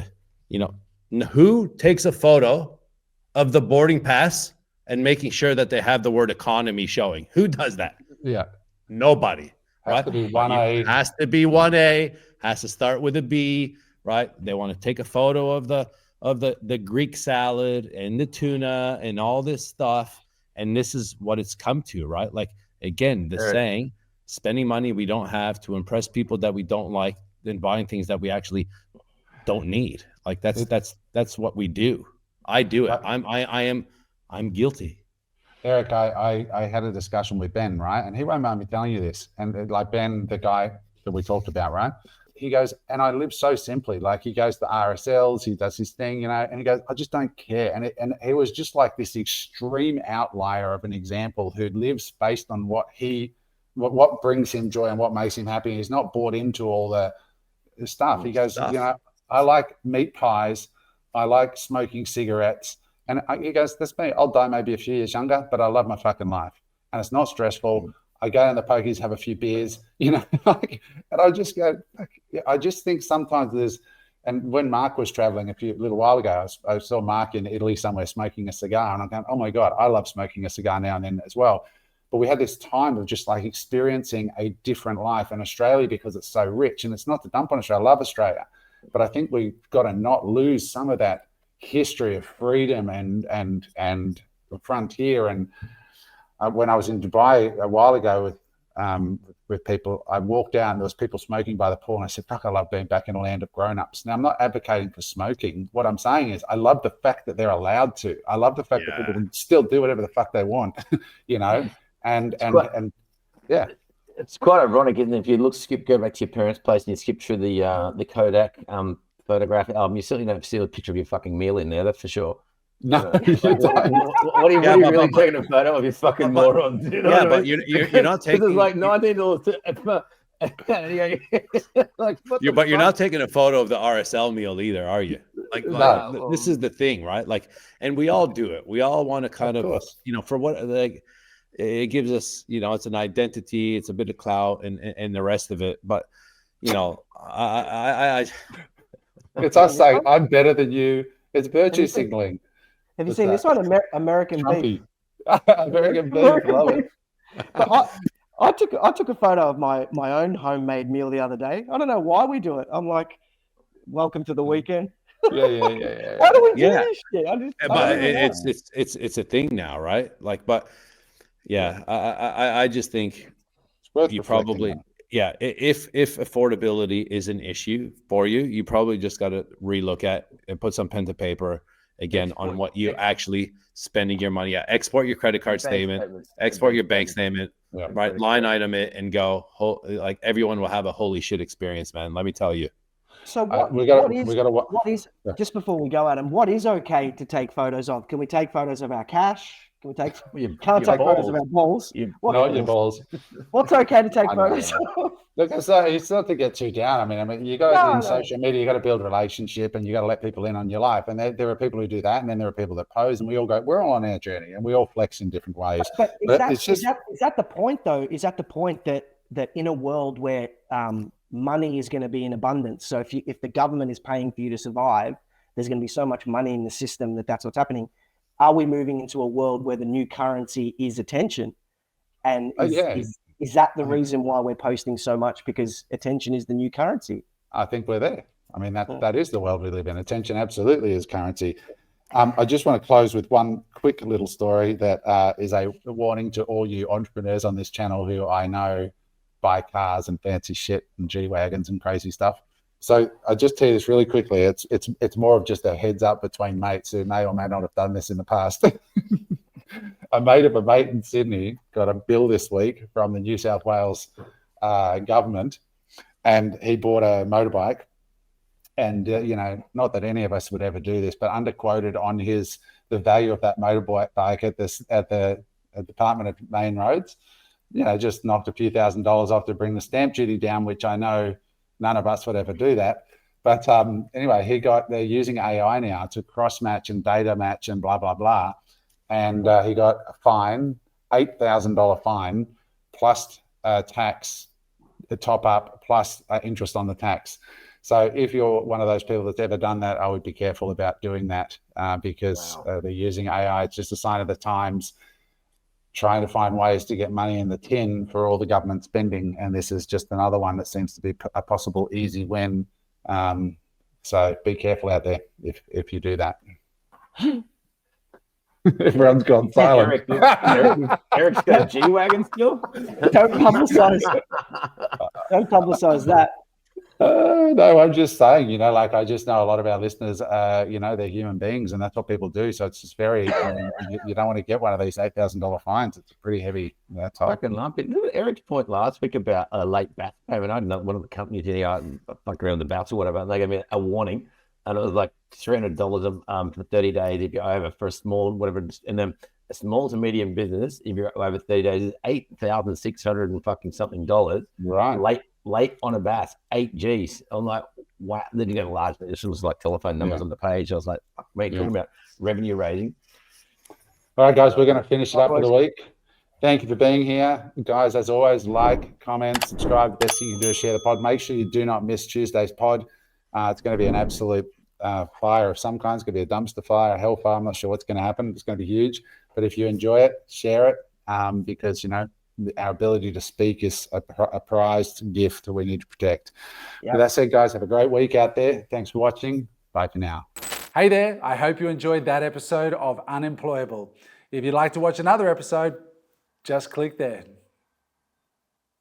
who takes a photo of the boarding pass and making sure that they have the word economy showing? Who does that? Yeah. Nobody. Has to be 1A. Has to be 1A. Has to start with a B, right? They want to take a photo of the Greek salad and the tuna and all this stuff. And this is what it's come to, right? Like, again, the saying, spending money we don't have to impress people that we don't like, than buying things that we actually don't need. Like, that's what we do. I do it. I'm guilty. Eric, I had a discussion with Ben, right? And he won't mind me telling you this. And like, Ben, the guy that we talked about, right? He goes, and I live so simply. Like, he goes to RSLs, he does his thing, and he goes, I just don't care. And he was just like this extreme outlier of an example who lives based on what brings him joy and what makes him happy. He's not bought into all the stuff. He goes, I like meat pies. I like smoking cigarettes. And he goes, that's me. I'll die maybe a few years younger, but I love my fucking life. And it's not stressful. I go in the pokies, have a few beers, and I just go, I just think sometimes and when Mark was traveling a little while ago, I saw Mark in Italy somewhere smoking a cigar, and I'm going, oh my God, I love smoking a cigar now and then as well. But we had this time of just like experiencing a different life in Australia because it's so rich. And it's not to dump on Australia. I love Australia. But I think we've got to not lose some of that history of freedom and the frontier. And when I was in Dubai a while ago with people, I walked out and there was people smoking by the pool, and I said, fuck, I love being back in a land of grown-ups. Now, I'm not advocating for smoking. What I'm saying is I love the fact that they're allowed to. I love the fact that people can still do whatever the fuck they want, And yeah, it's quite ironic, isn't it? If you go back to your parents' place and you skip through the Kodak photograph album, you certainly don't see a picture of your fucking meal in there. That's for sure. No, Like, you what, don't. what are you, Yeah, what are you but- really but- taking a photo of, you fucking but- morons? You know yeah, what I but mean? you're not This is taking like $19. Like, what the But you're fuck? not taking a photo of the RSL meal either, are you? Like, No. this is the thing, right? Like, and we all do it. We all want to kind Of of, course. for what, like, it gives us, it's an identity, it's a bit of clout, and the rest of it. But, I It's us saying, I'm better than you. It's virtue signaling. Have you What's seen that? this one? American Beef. Trumpy. American beef. American Love Beef. it. But I took a photo of my own homemade meal the other day. I don't know why we do it. I'm like, welcome to the weekend. Yeah. Why do we do Yeah. this shit? I don't but even know. it's a thing now, right? Like, but yeah, I just think It's worth you reflecting probably, on. if affordability is an issue for you, you probably just got to relook at and put some pen to paper again on what you actually spending your money at. Export your credit card statement, export your bank statement, Yeah. right? Line item it and go. Like, everyone will have a holy shit experience, man. Let me tell you. So We gotta what is just before we go, Adam? What is okay to take photos of? Can we take photos of our cash? Can we take? Can't take photos of our balls. Not your balls. What's okay to take I know, photos of? Look, it's not to get too down. I mean, you got in social media, you got to build a relationship, and you got to let people in on your life. And there are people who do that, and then there are people that pose, and we all go, we're all on our journey, and we all flex in different ways. But is that the point though? Is that the point that in a world where money is going to be in abundance, so if the government is paying for you to survive, there's going to be so much money in the system that's what's happening. Are we moving into a world where the new currency is attention? And is that the reason why we're posting so much? Because attention is the new currency. I think we're there. I mean, that is the world we live in. Attention absolutely is currency. I just want to close with one quick little story that is a warning to all you entrepreneurs on this channel who I know buy cars and fancy shit and G-Wagons and crazy stuff. So I'll just tell you this really quickly. It's more of just a heads up between mates who may or may not have done this in the past. A mate of a mate in Sydney got a bill this week from the New South Wales government, and he bought a motorbike. And not that any of us would ever do this, but underquoted on the value of that motorbike at the Department of Main Roads. Just knocked a few $1,000s off to bring the stamp duty down, which I know none of us would ever do that. But anyway, they're using AI now to cross match and data match and blah blah blah. And he got a fine, $8,000 fine, plus tax, the top up, plus interest on the tax. So if you're one of those people that's ever done that, I would be careful about doing that because they're using AI. It's just a sign of the times, trying to find ways to get money in the tin for all the government spending. And this is just another one that seems to be a possible easy win. So be careful out there if you do that. Everyone's gone silent. Eric's got a G-Wagon still? Don't publicize that. No, I'm just saying, I just know a lot of our listeners, they're human beings, and that's what people do. So it's just very, you don't want to get one of these $8,000 fines. It's pretty heavy. That's fucking lump it. Eric's point last week about a late bath payment. I know one of the companies here, I fucked around the baths or whatever. They gave me a warning, and it was like $300 for 30 days if you're over for a small, whatever. And then a small to medium business, if you're over 30 days, is $8,600 and fucking something dollars. Right. Late on a bath, 8 G's. I'm like, wow. Then you get a large, it was like telephone numbers on the page. I was like, fuck me, talking about revenue raising. All right, guys, we're going to finish it up for the week. Thank you for being here. Guys, as always, like, comment, subscribe. The best thing you can do is share the pod. Make sure you do not miss Tuesday's pod. It's going to be an absolute fire of some kind. It's going to be a dumpster fire, a hellfire. I'm not sure what's going to happen. It's going to be huge. But if you enjoy it, share it because, our ability to speak is a prized gift that we need to protect. With that said, guys, have a great week out there. Thanks for watching. Bye for now. Hey there. I hope you enjoyed that episode of Unemployable. If you'd like to watch another episode, just click there.